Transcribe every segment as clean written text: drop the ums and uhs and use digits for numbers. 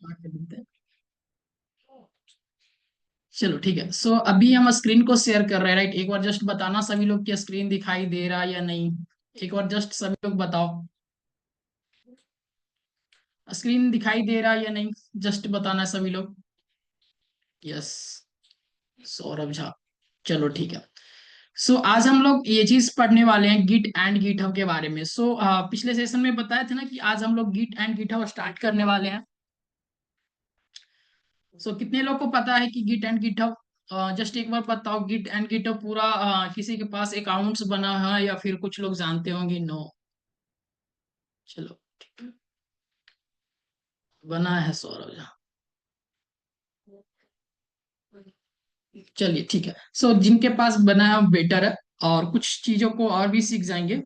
कर देते हैं। चलो ठीक है। सो अभी हम स्क्रीन को शेयर कर रहे हैं, राइट? एक बार जस्ट बताना सभी लोग कि स्क्रीन दिखाई दे रहा है या नहीं। एक बार जस्ट सभी लोग बताओ, स्क्रीन दिखाई दे रहा है या नहीं, जस्ट बताना सभी लोग। यस, सौरभ झा। चलो ठीक है। सो आज हम लोग ये चीज पढ़ने वाले हैं गिट एंड गिटहब के बारे में। सो पिछले सेशन में बताया था ना कि आज हम लोग गिट एंड गिटहब स्टार्ट करने वाले हैं। सो कितने लोग को पता है कि गिट एंड गिटहब? जस्ट एक बार बताओ, गिट एंड गिटहब पूरा किसी के पास अकाउंट्स बना है या फिर कुछ लोग जानते होंगे? नो। चलो ठीक है। बना है सौरभ झा। चलिए ठीक है। सो जिनके पास बना है बेटर है, और कुछ चीजों को और भी सीख जाएंगे।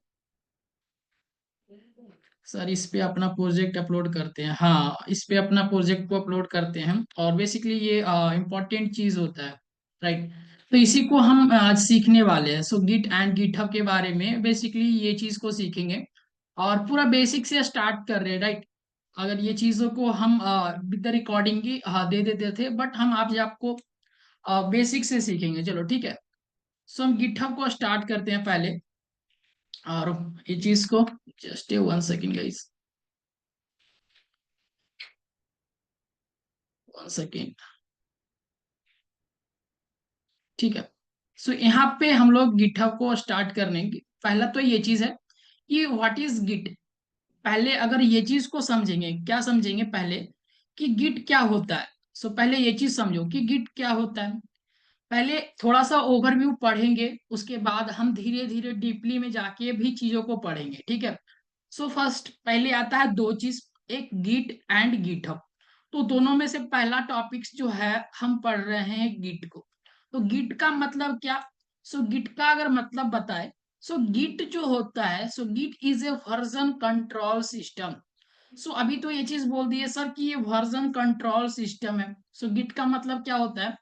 सर इस पे अपना प्रोजेक्ट अपलोड करते हैं, हाँ इस पे अपना प्रोजेक्ट को अपलोड करते हैं, और बेसिकली ये इम्पोर्टेंट चीज होता है, राइट? तो इसी को हम आज सीखने वाले हैं। सो गिट एंड गिटहब के बारे में बेसिकली ये चीज को सीखेंगे, और पूरा बेसिक से स्टार्ट कर रहे हैं, राइट? अगर ये चीजों को हम विद द रिकॉर्डिंग की दे देते थे, बट हम आज आपको बेसिक से सीखेंगे। चलो ठीक है। सो हम गिटहब को स्टार्ट करते हैं पहले, और ये चीज को जस्ट 1 सेकेंड गाइस, 1 सेकेंड। ठीक है। सो यहाँ पे हम लोग गिटहब को स्टार्ट करने की पहला तो ये चीज है कि व्हाट इज गिट। पहले अगर ये चीज को समझेंगे, क्या समझेंगे पहले कि गिट क्या होता है। सो पहले ये चीज समझो कि गिट क्या होता है। पहले थोड़ा सा ओवरव्यू पढ़ेंगे, उसके बाद हम धीरे धीरे डीपली में जाके भी चीजों को पढ़ेंगे, ठीक है? सो फर्स्ट पहले आता है दो चीज, एक गिट एंड गिटहब। तो दोनों में से पहला टॉपिक्स जो है हम पढ़ रहे हैं गिट को। तो गिट का मतलब क्या? सो गिट का अगर मतलब बताए, सो गिट जो होता है, so git is a version control system. So अभी तो ये चीज बोल दी है सर कि ये वर्जन कंट्रोल सिस्टम है। सो गिट का मतलब क्या होता है?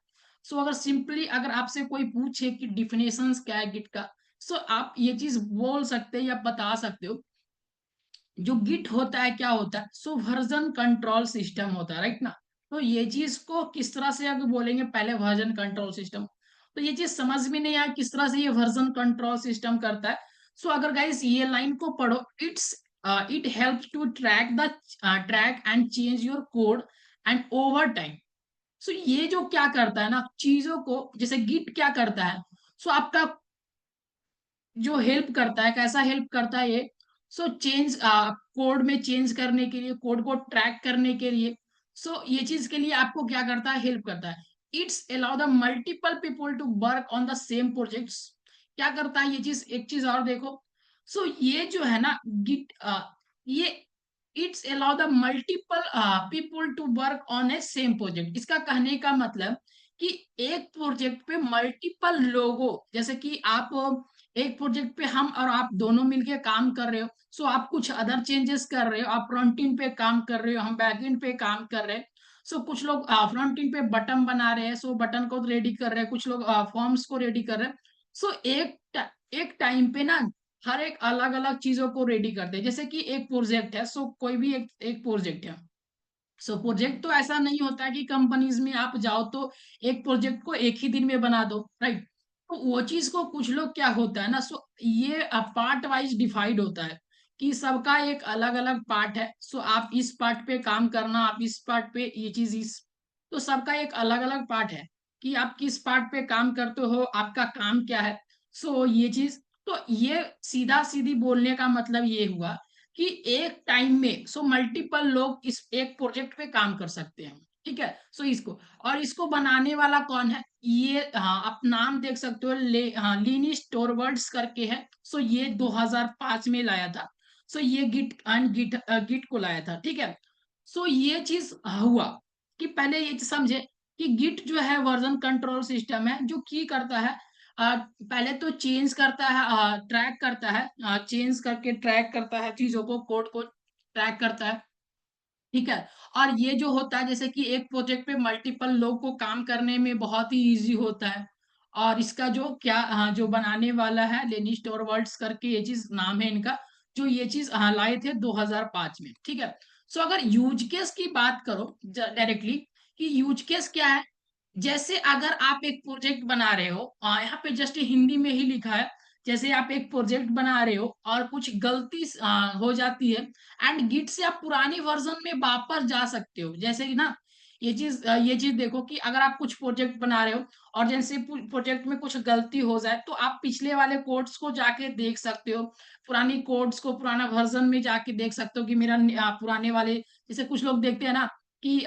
सो अगर सिंपली अगर आपसे कोई पूछे कि डिफिनेशंस क्या है गिट का, सो आप ये चीज बोल सकते हैं या बता सकते हो। जो गिट होता है क्या होता है? सो वर्जन कंट्रोल सिस्टम होता है, राइट ना? तो ये चीज को किस तरह से अगर बोलेंगे, पहले वर्जन कंट्रोल सिस्टम, तो ये चीज समझ में नहीं आया किस तरह से ये वर्जन कंट्रोल सिस्टम करता है। सो अगर गाइस ये लाइन को पढ़ो, it helps to track and change your code and over time. So ये जो क्या करता है ना, चीजों को जैसे गिट क्या करता है, सो आपका जो हेल्प करता है, कैसा हेल्प करता है ये? सो चेंज कोड में चेंज करने के लिए, कोड को ट्रैक करने के लिए, सो ये चीज के लिए आपको क्या करता है, हेल्प करता है। It's allow the multiple people to work on the same projects. क्या करता है ये चीज? एक चीज और देखो। सो ये जो है ना गिट, ये it's allow the multiple people to work on a same project. इसका कहने का मतलब कि एक प्रोजेक्ट पे मल्टीपल लोगों, जैसे कि आप एक प्रोजेक्ट पे हम और आप दोनों मिलके काम कर रहे हो, सो आप कुछ अदर चेंजेस कर रहे हो, आप फ्रंट एंड पे काम कर रहे हो, हम बैक एंड पे काम कर रहे हैं। सो कुछ लोग फ्रंट एंड पे बटन बना रहे हैं, सो बटन को रेडी कर रहे हैं, कुछ लोग फॉर्म्स को रेडी कर रहे हैं। सो एक टाइम पे ना हर एक अलग अलग चीजों को रेडी करते हैं। जैसे कि एक प्रोजेक्ट है, सो कोई भी एक प्रोजेक्ट है। सो प्रोजेक्ट तो ऐसा नहीं होता है कि कंपनीज में आप जाओ तो एक प्रोजेक्ट को एक ही दिन में बना दो, राइट? तो वो चीज को कुछ लोग क्या होता है ना, सो ये पार्ट वाइज डिवाइड होता है कि सबका एक अलग अलग पार्ट है। सो आप इस पार्ट पे काम करना, आप इस पार्ट पे ये चीज इस, तो सबका एक अलग अलग पार्ट है कि आप किस पार्ट पे काम करते हो, आपका काम क्या है। सो ये चीज, तो ये सीधा सीधी बोलने का मतलब ये हुआ कि एक टाइम में सो मल्टीपल लोग इस एक प्रोजेक्ट पे काम कर सकते हैं, ठीक है? सो इसको, और इसको बनाने वाला कौन है? ये हाँ आप नाम देख सकते हो, लिनिस टोरवर्ड्स करके है। सो ये 2005 में लाया था। सो ये गिट को लाया था, ठीक है? सो ये चीज हुआ कि पहले ये समझे कि गिट जो है वर्जन कंट्रोल सिस्टम है जो की करता है, पहले तो चेंज करता है, ट्रैक करता है, चेंज करके ट्रैक करता है चीजों को, कोड को ट्रैक करता है, ठीक है? और ये जो होता है, जैसे कि एक प्रोजेक्ट पे मल्टीपल लोग को काम करने में बहुत ही इजी होता है। और इसका जो क्या, जो बनाने वाला है लेनिस टोरवर्ड्स करके ये चीज नाम है इनका, जो ये चीज लाए थे 2005 में, ठीक है? सो अगर यूज केस की बात करो डायरेक्टली कि यूज केस क्या है, जैसे अगर आप एक प्रोजेक्ट बना रहे हो, यहाँ पे जस्ट हिंदी में ही लिखा है, जैसे आप एक प्रोजेक्ट बना रहे हो और कुछ गलती हो जाती है एंड गिट से आप पुरानी वर्जन में वापस जा सकते हो। जैसे कि ना ये चीज देखो कि अगर आप कुछ प्रोजेक्ट बना रहे हो और जैसे प्रोजेक्ट में कुछ गलती हो जाए तो आप पिछले वाले कोड्स को जाके देख सकते हो, पुरानी कोड्स को पुराना वर्जन में जाके देख सकते हो कि मेरा पुराने वाले, जैसे कुछ लोग देखते हैं ना कि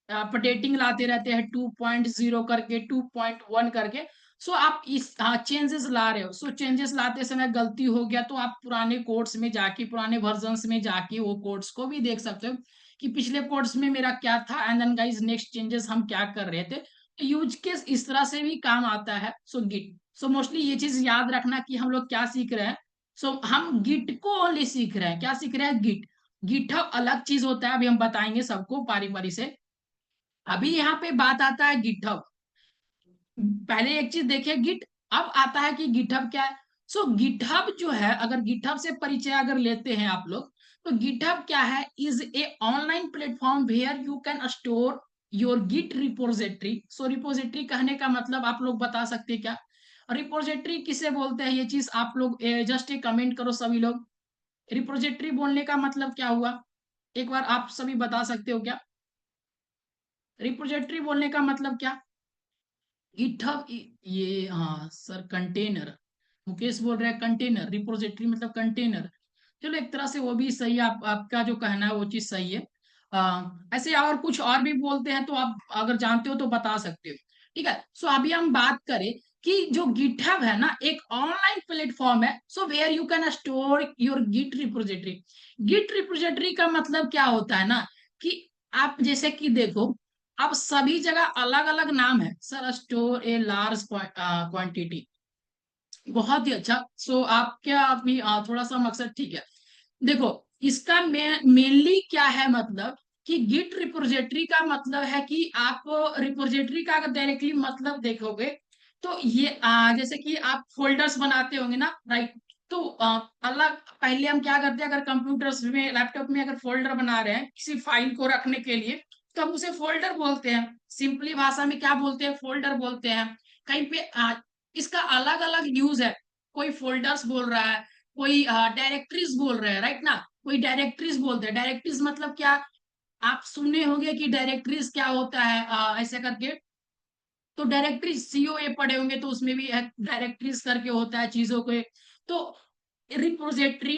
अपडेटिंग लाते रहते हैं 2.0 करके 2.1 करके। सो आप इस चेंजेस ला रहे हो, सो चेंजेस लाते समय गलती हो गया तो आप पुराने कोड्स में जाके पुराने वर्जन्स में जाके वो कोड्स को भी देख सकते हो कि पिछले कोड्स में मेरा क्या था and then guys next changes हम क्या कर रहे थे। तो यूज केस इस तरह से भी काम आता है। सो गिट, सो मोस्टली ये चीज याद रखना कि हम लोग क्या सीख रहे हैं। सो हम गिट को ओनली सीख रहे हैं, क्या सीख रहे हैं, गिट। गिटहब अलग चीज होता है, अभी हम बताएंगे सबको बारी बारी से। अभी यहाँ पे बात आता है गिटहब। पहले एक चीज देखिए गिट, अब आता है कि गिटहब क्या है। सो गिटहब जो है, अगर गिटहब से परिचय अगर लेते हैं आप लोग, तो गिटहब क्या है, is a online platform where you can store your git repository. So repository कहने का मतलब आप लोग बता सकते हैं क्या, रिपोजिटरी किसे बोलते हैं, ये चीज आप लोग जस्ट एक कमेंट करो सभी लोग। रिपोजिटरी बोलने का मतलब क्या हुआ, एक बार आप सभी बता सकते हो क्या, रिपोजिटरी बोलने का मतलब क्या। गिटहब ये, हाँ सर, कंटेनर, मुकेश बोल रहे हैं कंटेनर, रिपोजिटरी मतलब कंटेनर। चलो एक तरह से वो भी सही है, आपका जो कहना है वो चीज सही है। ऐसे और कुछ और भी बोलते हैं तो आप अगर जानते हो तो बता सकते हो। ठीक है, सो अभी हम बात करें कि जो गिटहब है ना एक ऑनलाइन प्लेटफॉर्म है, so where you can store your git repository. Git repository का मतलब क्या होता है ना कि आप जैसे कि देखो, अब सभी जगह अलग अलग नाम है sir, store a large quantity, बहुत ही अच्छा। सो आप क्या अपनी थोड़ा सा मकसद, ठीक है, देखो इसका मेनली क्या है मतलब कि गिट रिपोजिटरी का मतलब है कि आप रिपोजिटरी का अगर डायरेक्टली मतलब देखोगे तो ये जैसे कि आप फोल्डर्स बनाते होंगे ना, राइट। तो अलग पहले हम क्या करते हैं, अगर कंप्यूटर्स में लैपटॉप में अगर फोल्डर बना रहे हैं किसी फाइल को रखने के लिए, तो हम उसे फोल्डर बोलते हैं, सिंपली भाषा में क्या बोलते हैं, फोल्डर बोलते हैं। कहीं पे इसका अलग अलग यूज है, कोई फोल्डर्स बोल रहा है, कोई डायरेक्टरीज बोल रहे हैं, राइट ना, कोई डायरेक्टरीज बोलते हैं। डायरेक्टरीज मतलब क्या, आप सुने होंगे कि डायरेक्टरीज क्या होता है, ऐसे करके। तो डायरेक्टरी सीओए पढ़े होंगे तो उसमें भी डायरेक्टरीज करके होता है चीजों को। तो रिपोजिटरी,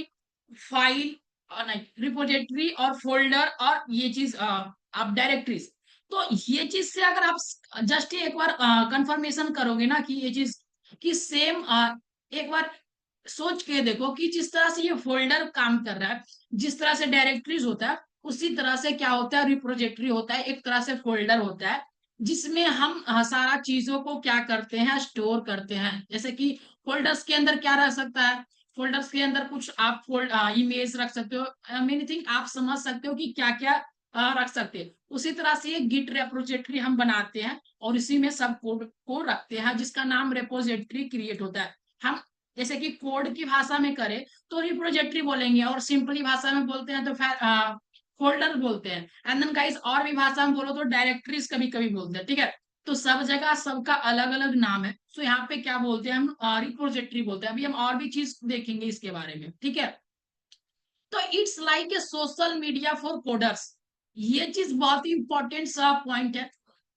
फाइल, नहीं रिपोजिटरी और फोल्डर और ये चीज आप डायरेक्टरीज। तो ये चीज से अगर आप जस्ट एक बार कंफर्मेशन करोगे ना कि ये चीज कि सेम, एक बार सोच के देखो कि जिस तरह से ये फोल्डर काम कर रहा है, जिस तरह से डायरेक्टरीज होता है, उसी तरह से क्या होता है, रिपोजिटरी होता है, एक तरह से फोल्डर होता है जिसमें हम सारा चीजों को क्या करते हैं, स्टोर करते हैं। जैसे कि फोल्डर्स के अंदर क्या रह सकता है, फोल्डर्स के अंदर कुछ आप इमेज रख सकते हो, मेनी थिंग आप समझ सकते हो कि क्या क्या रख सकते हैं। उसी तरह से ये गिट रेपोजिटरी हम बनाते हैं और इसी में सब कोड को रखते हैं जिसका नाम रेपोजिटरी क्रिएट होता है। हम जैसे कि कोड की भाषा में करें तो रिपोजिटरी बोलेंगे, और सिंपली भाषा में बोलते हैं तो फिर फोल्डर बोलते हैं। एंड देन गाइस और भी भाषा में बोलो तो डायरेक्टरीज कभी कभी बोलते हैं, ठीक है। तो सब जगह सबका अलग अलग नाम है। सो यहाँ पे क्या बोलते हैं हम, रिपोजिटरी बोलते हैं। अभी हम और भी चीज देखेंगे इसके बारे में, ठीक है। तो it's like a social media for coders, ये चीज बहुत ही इंपॉर्टेंट सा पॉइंट है।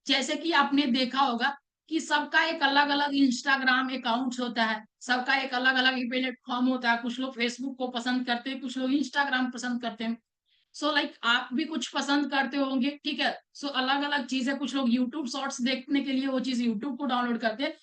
जैसे कि आपने देखा होगा कि सबका एक अलग अलग इंस्टाग्राम अकाउंट होता है, सबका एक अलग अलग प्लेटफॉर्म होता है, कुछ लोग फेसबुक को पसंद करते हैं, कुछ लोग इंस्टाग्राम पसंद करते हैं। सो लाइक आप भी कुछ पसंद करते होंगे, ठीक है। सो अलग अलग चीजें, कुछ लोग यूट्यूब शॉर्ट्स देखने के लिए वो चीज यूट्यूब को डाउनलोड करते हैं।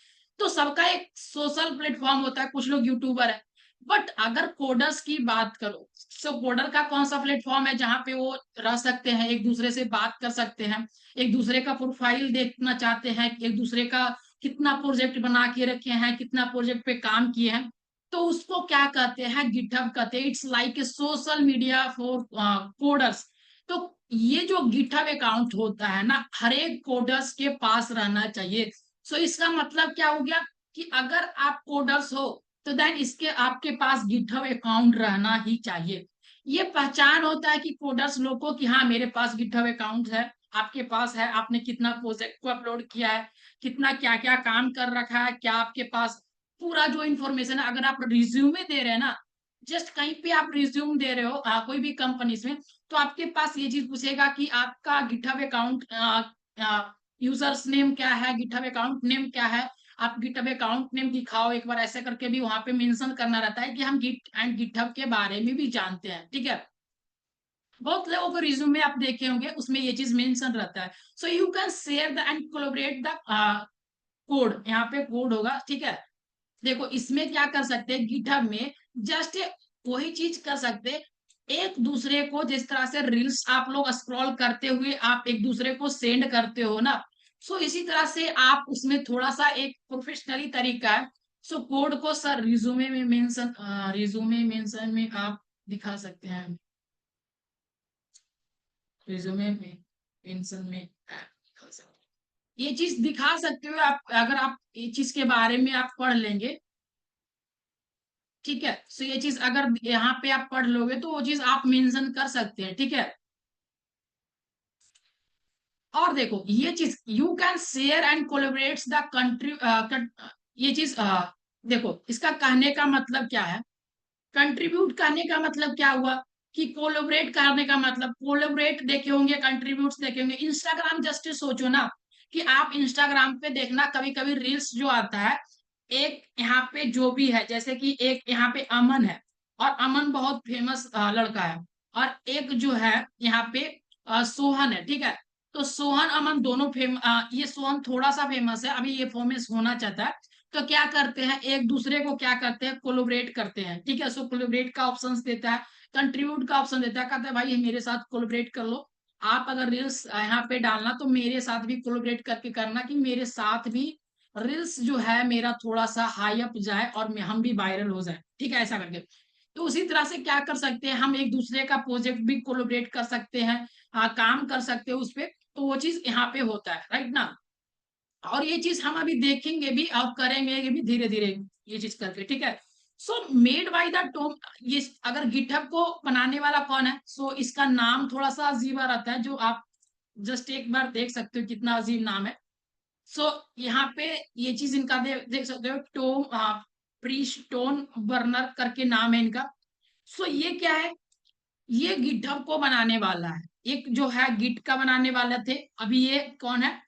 तो सबका एक सोशल प्लेटफॉर्म होता है, कुछ लोग यूट्यूबर है। बट अगर कोडर्स की बात करो, सो कोडर का कौन सा प्लेटफॉर्म है जहां पे वो रह सकते हैं, एक दूसरे से बात कर सकते हैं, एक दूसरे का प्रोफाइल देखना चाहते हैं, एक दूसरे का कितना प्रोजेक्ट बना के रखे हैं, कितना प्रोजेक्ट पे काम किए हैं, तो उसको क्या कहते हैं, गिटहब कहते हैं। It's like a social media for coders. तो ये जो गिटहब अकाउंट होता है ना, हर एक कोडर्स के पास रहना चाहिए। सो इसका मतलब क्या हो गया कि अगर आप कोडर्स हो तो देन इसके आपके पास गिटहब अकाउंट रहना ही चाहिए। ये पहचान होता है कि कोडर्स लोग को कि हाँ मेरे पास गिटहब अकाउंट है, आपके पास है, आपने कितना प्रोजेक्ट को अपलोड किया है, कितना क्या क्या काम कर रखा है, क्या आपके पास पूरा जो इन्फॉर्मेशन है। अगर आप रिज्यूमे दे रहे हैं ना, जस्ट कहीं पे आप रिज्यूम दे रहे हो कोई भी कंपनीज में, तो आपके पास ये चीज पूछेगा कि आपका गिटहब अकाउंट यूजर्स नेम क्या है, गिटहब अकाउंट नेम क्या है, आप गिटहब अकाउंट नेम दिखाओ एक बार, ऐसे करके भी वहां पे मेंशन करना रहता है कि हम गिट एंड गिटहब के बारे में भी जानते हैं, ठीक है। बहुत लोगों को रिज्यूमे आप देखे होंगे, उसमें ये चीज मेंशन रहता है। So you can share the end collaborate the code, यहाँ पे कोड होगा, ठीक है। देखो इसमें क्या कर सकते हैं, गिटहब में जस्ट वही चीज कर सकते हैं, एक दूसरे को जिस तरह से रील्स आप लोग स्क्रॉल करते हुए आप एक दूसरे को सेंड करते हो ना, सो इसी तरह से आप उसमें थोड़ा सा एक प्रोफेशनली तरीका है। सो कोड को सर रिज्यूमे मेंशन में आप दिखा सकते हैं, रिज्यूमे में मेंशन में आप दिखा सकते हैं। ये चीज दिखा सकते हो आप, अगर आप ये चीज के बारे में आप पढ़ लेंगे, ठीक है। सो ये चीज अगर यहाँ पे आप पढ़ लोगे तो वो चीज आप मेंशन कर सकते हैं, ठीक है। और देखो ये चीज you can share and collaborate the country, ये चीज देखो इसका कहने का मतलब क्या है, कंट्रीब्यूट करने का मतलब क्या हुआ, कि कोलैबोरेट करने का मतलब, कोलैबोरेट देखे होंगे, कंट्रीब्यूट देखे होंगे। इंस्टाग्राम जस्ट सोचो ना, कि आप इंस्टाग्राम पे देखना कभी कभी रील्स जो आता है, एक यहाँ पे जो भी है, जैसे कि एक यहाँ पे अमन है, और अमन बहुत फेमस लड़का है, और एक जो है यहाँ पे सोहन है, ठीक है। तो सोहन अमन दोनों ये सोहन थोड़ा सा फेमस है, अभी ये फेमस होना चाहता है। तो क्या करते हैं, एक दूसरे को क्या करते हैं, कोलोबरेट करते हैं, ठीक है। सो कोलोबरेट का ऑप्शन देता है, कंट्रीब्यूट का ऑप्शन देता है, कहता है भाई मेरे साथ कोलोबरेट कर लो, आप अगर रील्स यहाँ पे डालना तो मेरे साथ भी कोलोबरेट करके करना, कि मेरे साथ भी रील्स जो है मेरा थोड़ा सा हाई अप जाए और हम भी वायरल हो जाए, ठीक है, ऐसा करके। तो उसी तरह से क्या कर सकते हैं, हम एक दूसरे का प्रोजेक्ट भी कोलोबरेट कर सकते हैं, काम कर सकते हैं उस पर। तो वो चीज यहाँ पे होता है, राइट ना। और ये चीज हम अभी देखेंगे भी और करेंगे भी धीरे धीरे, ये चीज करके, ठीक है। So made by the Tom, ये अगर गिटहब को बनाने वाला कौन है, सो इसका नाम थोड़ा सा अजीब रहता है, जो आप जस्ट एक बार देख सकते हो कितना अजीब नाम है। सो यहाँ पे ये चीज इनका देख सकते हो, टोम प्रीस्टोन बर्नर करके नाम है इनका। सो ये क्या है, ये गिटहब को बनाने वाला है, एक जो है गिट का बनाने वाला थे, अभी ये कौन है,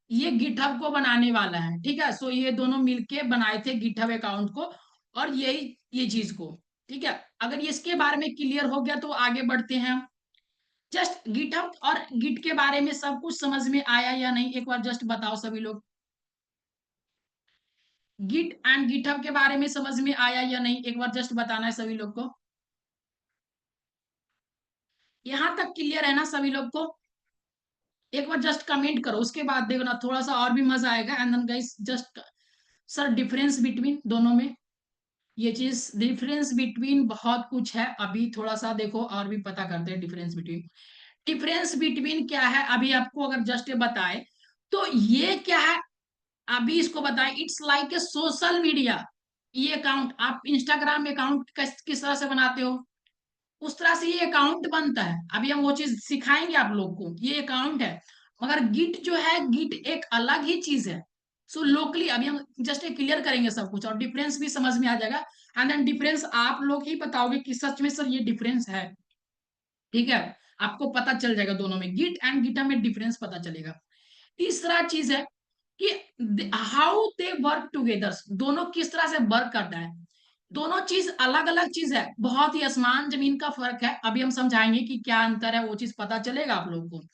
ये गिटहब को बनाने वाला है, ठीक है। सो ये दोनों मिलके बनाए थे गिटहब अकाउंट को, और यही ये चीज को, ठीक है। अगर ये इसके बारे में क्लियर हो गया तो आगे बढ़ते हैं। जस्ट गिटहब और गिट के बारे में सब कुछ समझ में आया या नहीं, एक बार जस्ट बताओ सभी लोग, गिट एंड गिटहब के बारे में समझ में आया या नहीं, एक बार जस्ट बताना है सभी लोग को। यहां तक क्लियर है ना सभी लोग को, एक बार जस्ट कमेंट करो, उसके बाद देखो ना थोड़ा सा और भी मजा आएगा। And then guys just, sir difference between दोनों में, ये चीज डिफरेंस बिटवीन बहुत कुछ है, अभी थोड़ा सा देखो और भी पता करते हैं डिफरेंस बिटवीन। डिफरेंस बिटवीन क्या है, अभी आपको अगर जस्ट बताए तो ये क्या है, अभी इसको बताएं, it's like a social media. ये अकाउंट आप इंस्टाग्राम अकाउंट किस तरह से बनाते हो, उस तरह से ये अकाउंट बनता है, अभी हम वो चीज सिखाएंगे आप लोग को, ये अकाउंट है। मगर गिट जो है, गिट एक अलग ही चीज है। सो लोकली अभी हम जस्ट क्लियर करेंगे सब कुछ, और डिफरेंस भी समझ में आ जाएगा। एंड देन डिफरेंस आप लोग ही बताओगे कि सच में सर ये डिफरेंस है, ठीक है। आपको पता चल जाएगा दोनों में, गिट एंड गिटहब में डिफरेंस पता चलेगा। तीसरा चीज है कि हाउ दे वर्क टुगेदर, दोनों किस तरह से वर्क करता है। दोनों चीज अलग अलग चीज है, बहुत ही आसमान जमीन का फर्क है, अभी हम समझाएंगे कि क्या अंतर है, वो चीज पता चलेगा आप लोगों को।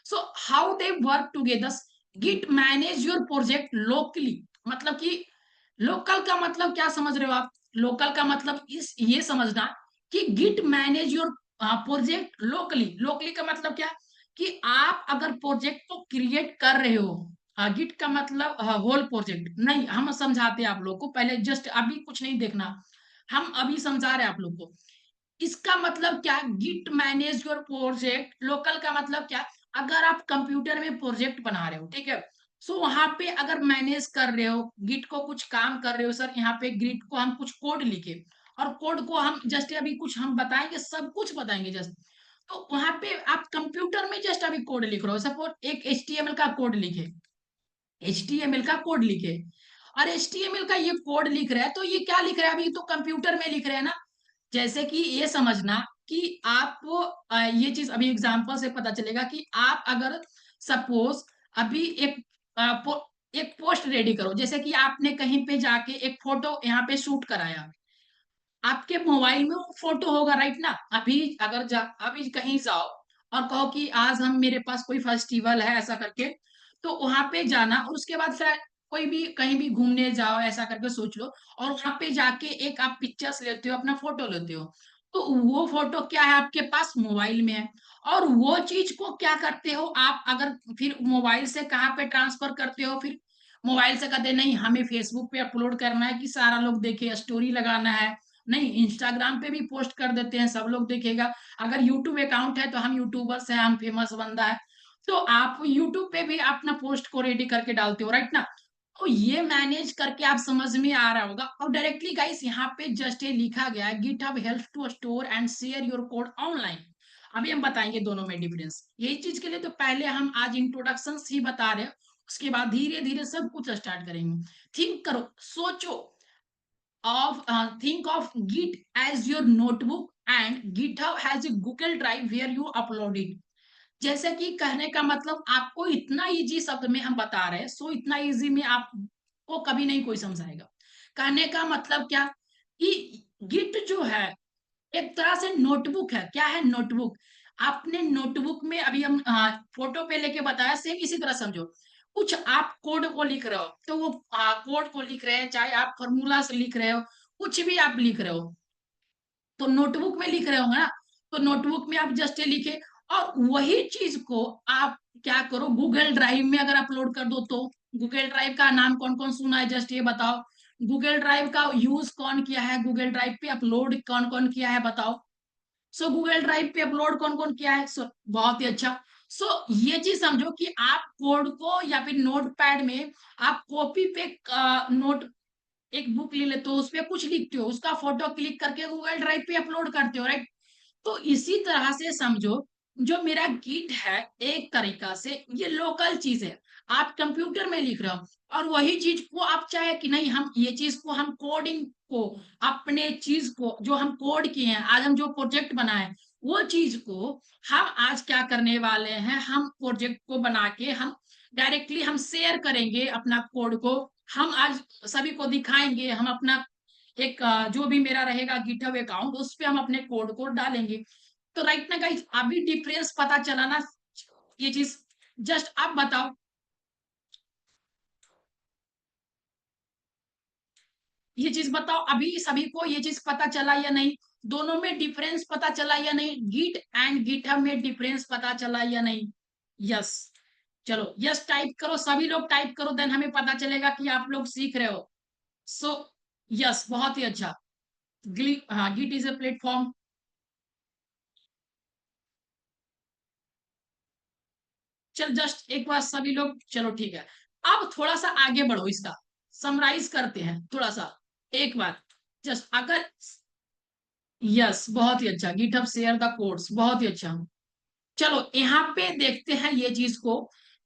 So how they work together, git manage your project locally, मतलब कि लोकल का मतलब क्या समझ रहे हो आप, लोकल का मतलब इस ये समझना कि git manage your project locally. Locally का मतलब क्या, कि आप अगर प्रोजेक्ट को क्रिएट कर रहे हो, गिट का मतलब होल प्रोजेक्ट नहीं, हम समझाते हैं आप लोग को, पहले जस्ट अभी कुछ नहीं देखना, हम अभी समझा रहे हैं आप लोग को। इसका मतलब क्या, git manage your project, local का मतलब क्या, अगर आप कंप्यूटर में प्रोजेक्ट बना रहे हो, ठीक है। सो वहां पे अगर मैनेज कर रहे हो गिट को, कुछ काम कर रहे हो, सर यहाँ पे गिट को हम कुछ कोड लिखे, और कोड को हम जस्ट अभी कुछ हम बताएंगे, सब कुछ बताएंगे जस्ट। तो वहां पे आप कंप्यूटर में जस्ट अभी कोड लिख रहे हो, सपोज एक HTML का कोड लिखे, HTML का कोड लिखे, और HTML का ये कोड लिख रहा है, तो ये क्या लिख रहा है, अभी तो कंप्यूटर में लिख रहे हैं ना। जैसे कि ये समझना कि आप ये चीज अभी एग्जांपल से पता चलेगा कि आप अगर सपोज अभी एक पोस्ट रेडी करो, जैसे कि आपने कहीं पे जाके एक फोटो यहाँ पे शूट कराया, आपके मोबाइल में वो फोटो होगा, राइट ना। अभी अगर अभी कहीं जाओ और कहो कि आज हम मेरे पास कोई फेस्टिवल है ऐसा करके, तो वहां पे जाना, और उसके बाद फिर कोई भी कहीं भी घूमने जाओ ऐसा करके सोच लो, और वहां पे जाके एक आप पिक्चर्स लेते हो, अपना फोटो लेते हो, तो वो फोटो क्या है आपके पास मोबाइल में है, और वो चीज को क्या करते हो आप, अगर फिर मोबाइल से कहाँ पे ट्रांसफर करते हो, फिर मोबाइल से कहते नहीं हमें फेसबुक पे अपलोड करना है कि सारा लोग देखे, स्टोरी लगाना है, नहीं इंस्टाग्राम पे भी पोस्ट कर देते हैं, सब लोग देखेगा, अगर यूट्यूब अकाउंट है तो हम यूट्यूबर्स हैं, हम फेमस बंदा है, तो आप यूट्यूब पे भी अपना पोस्ट को रेडी करके डालते हो, राइट ना। तो ये मैनेज करके आप समझ में आ रहा होगा, और डायरेक्टली गाइस यहाँ पे जस्ट ये लिखा गया है, GitHub helps to store and share your code online. अभी हम बताएंगे दोनों में डिफरेंस, यही चीज के लिए तो पहले हम आज इंट्रोडक्शन ही बता रहे हैं, उसके बाद धीरे धीरे सब कुछ स्टार्ट करेंगे। थिंक करो, सोचो, of think of Git as your notebook and GitHub has a Google Drive where you upload it। जैसे कि कहने का मतलब आपको इतना इजी शब्द में हम बता रहे हैं, सो इतना इजी में आपको कभी नहीं कोई समझाएगा। कहने का मतलब क्या कि गिट जो है एक तरह से नोटबुक है। क्या है नोटबुक, आपने नोटबुक में अभी हम फोटो पे लेके बताया, सेम इसी तरह समझो, कुछ आप कोड को लिख रहे हो, तो वो कोड को लिख रहे हैं, चाहे आप फॉर्मूला से लिख रहे हो, कुछ भी आप लिख रहे हो, तो नोटबुक में लिख रहे होंगे ना, तो नोटबुक में आप जस्ट ये लिखे, और वही चीज को आप क्या करो, गूगल ड्राइव में अगर अपलोड कर दो, तो गूगल ड्राइव का नाम कौन कौन सुना है, जस्ट ये बताओ। गूगल ड्राइव का यूज कौन किया है, गूगल ड्राइव पे अपलोड कौन कौन किया है, बताओ। सो गूगल ड्राइव पे अपलोड कौन कौन किया है, सो बहुत ही अच्छा। सो ये चीज समझो कि आप कोड को या फिर नोट पैड में आप कॉपी पे नोट एक बुक ले लेते हो, उस पर कुछ लिखते हो, उसका फोटो क्लिक करके गूगल ड्राइव पे अपलोड करते हो, राइट। तो इसी तरह से समझो, जो मेरा गिट है एक तरीका से ये लोकल चीज है, आप कंप्यूटर में लिख रहे हो, और वही चीज को आप चाहे कि नहीं हम ये चीज को हम कोडिंग को, अपने चीज को जो हम कोड किए हैं, आज हम जो प्रोजेक्ट बनाए, वो चीज को हम आज क्या करने वाले हैं, हम प्रोजेक्ट को बना के हम डायरेक्टली हम शेयर करेंगे अपना कोड को, हम आज सभी को दिखाएंगे, हम अपना एक जो भी मेरा रहेगा गिटहब अकाउंट, उस पे हम अपने कोड को डालेंगे। तो राइट ना गाइस, अभी डिफरेंस पता चला ना, ये चीज जस्ट आप बताओ, ये चीज बताओ अभी सभी को ये चीज पता चला या नहीं, दोनों में डिफरेंस पता चला या नहीं, गिट एंड गिटहब में डिफरेंस पता चला या नहीं। यस, चलो यस टाइप करो, सभी लोग टाइप करो, देन हमें पता चलेगा कि आप लोग सीख रहे हो। सो यस, बहुत ही अच्छा। हाँ, गिट इज ए प्लेटफॉर्म। चल जस्ट एक बार सभी लोग, चलो ठीक है, अब थोड़ा सा आगे बढ़ो, इसका समराइज करते हैं थोड़ा सा, एक बार जस्ट अगर, यस बहुत ही अच्छा, गिटहब शेयर द कोड्स, बहुत ही अच्छा। चलो यहाँ पे देखते हैं ये चीज को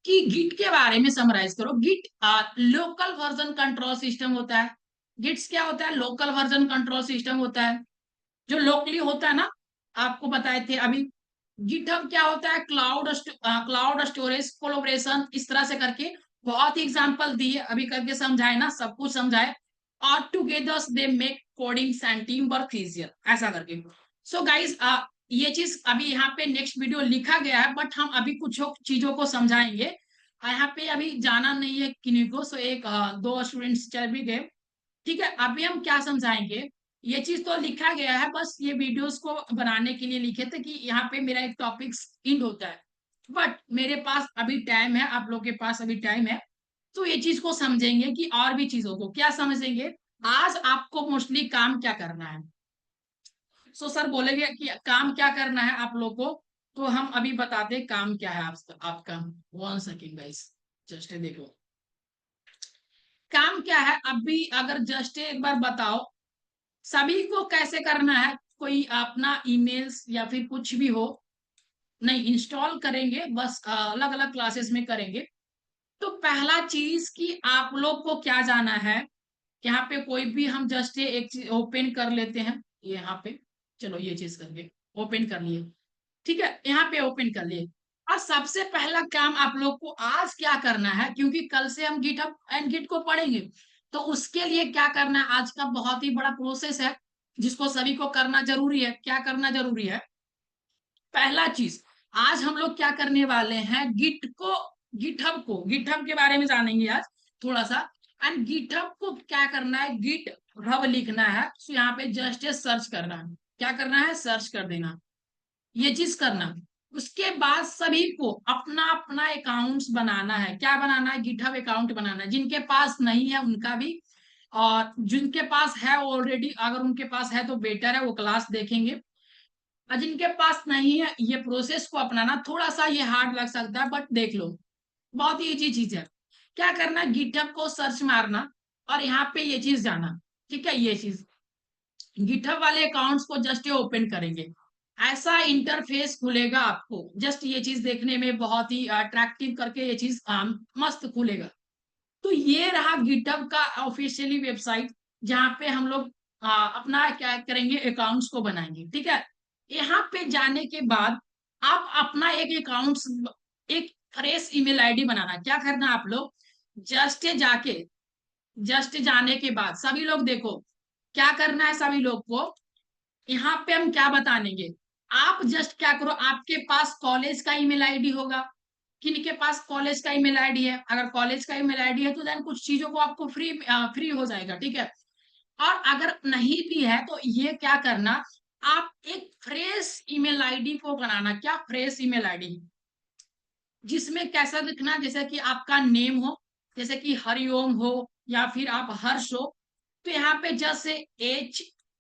कि गिट के बारे में समराइज करो। Git local version control system होता है। गिट्स क्या होता है, लोकल वर्जन कंट्रोल सिस्टम होता है, जो लोकली होता है ना, आपको बताए थे अभी। गिटहब क्या होता है, क्लाउड स्टोरेज कोलोब्रेशन, इस तरह से करके बहुत ही एग्जांपल दिए, अभी करके समझाए ना, सब कुछ समझाए, और together they make coding and team work easier, ऐसा करके। सो गाइस, ये चीज अभी यहाँ पे नेक्स्ट वीडियो लिखा गया है, बट हम अभी कुछ चीजों को समझाएंगे, यहाँ पे अभी जाना नहीं है किन्हीं को, सो एक दो स्टूडेंट्स चल भी गए, ठीक है। अभी हम क्या समझाएंगे, ये चीज तो लिखा गया है, बस ये वीडियोस को बनाने के लिए लिखे थे कि यहाँ पे मेरा एक टॉपिक इंड होता है, बट मेरे पास अभी टाइम है, आप लोग के पास अभी टाइम है, तो ये चीज को समझेंगे कि और भी चीजों को क्या समझेंगे। आज आपको मोस्टली काम क्या करना है, सो सर बोलेंगे कि काम क्या करना है आप लोग को, तो हम अभी बताते हैं काम क्या है आपका। 1 सेकेंड गाइस, जस्ट देखो काम क्या है, अभी अगर जस्ट एक बार बताओ, सभी को कैसे करना है, कोई अपना ईमेल्स या फिर कुछ भी हो नहीं इंस्टॉल करेंगे, बस अलग अलग क्लासेस में करेंगे। तो पहला चीज कि आप लोग को क्या जाना है, यहाँ पे कोई भी हम जस्ट एक चीज ओपन कर लेते हैं यहाँ पे। चलो ये चीज करके ओपन कर लिए, ठीक है, यहाँ पे ओपन कर लिए। और सबसे पहला काम आप लोग को आज क्या करना है, क्योंकि कल से हम गिटहब एंड गिट को पढ़ेंगे, तो उसके लिए क्या करना है, आज का बहुत ही बड़ा प्रोसेस है जिसको सभी को करना जरूरी है। क्या करना जरूरी है, पहला चीज, आज हम लोग क्या करने वाले हैं, गिटहब के बारे में जानेंगे आज थोड़ा सा। एंड गिटहब को क्या करना है, गिट हब लिखना है, तो यहाँ पे जस्ट सर्च करना है। क्या करना है, सर्च कर देना, ये चीज करना। उसके बाद सभी को अपना अपना अकाउंट्स बनाना है। क्या बनाना है, गिटहब अकाउंट बनाना है। जिनके पास नहीं है उनका भी, और जिनके पास है ऑलरेडी, अगर उनके पास है तो बेटर है, वो क्लास देखेंगे। और जिनके पास नहीं है, ये प्रोसेस को अपनाना थोड़ा सा ये हार्ड लग सकता है, बट देख लो, बहुत ही इजी चीज है। क्या करना, गिटहब को सर्च मारना और यहाँ पे ये चीज जाना, ठीक है। ये चीज गिटहब वाले अकाउंट्स को जस्ट ये ओपन करेंगे, ऐसा इंटरफेस खुलेगा आपको। जस्ट ये चीज देखने में बहुत ही अट्रैक्टिव करके ये चीज मस्त खुलेगा। तो ये रहा गिटहब का ऑफिशियली वेबसाइट, जहाँ पे हम लोग अपना क्या करेंगे, अकाउंट्स को बनाएंगे, ठीक है। यहाँ पे जाने के बाद आप अपना एक अकाउंट्स, एक फ्रेश ईमेल आईडी बनाना। क्या करना आप लोग, जस्ट जाके, जस्ट जाने के बाद सभी लोग देखो क्या करना है। सभी लोग को यहाँ पे हम क्या बताएंगे, आप जस्ट क्या करो, आपके पास कॉलेज का ईमेल आईडी होगा। किनके पास कॉलेज का ईमेल आईडी है, अगर कॉलेज का ईमेल आईडी है तो देन कुछ चीजों को आपको फ्री हो जाएगा, ठीक है। और अगर नहीं भी है तो ये क्या करना, आप एक फ्रेश ईमेल आईडी को बनाना। क्या, फ्रेश ईमेल आईडी, जिसमें कैसा लिखना, जैसे कि आपका नेम हो, जैसे कि हरिओम हो या फिर आप हर्ष हो, तो यहाँ पे जस्ट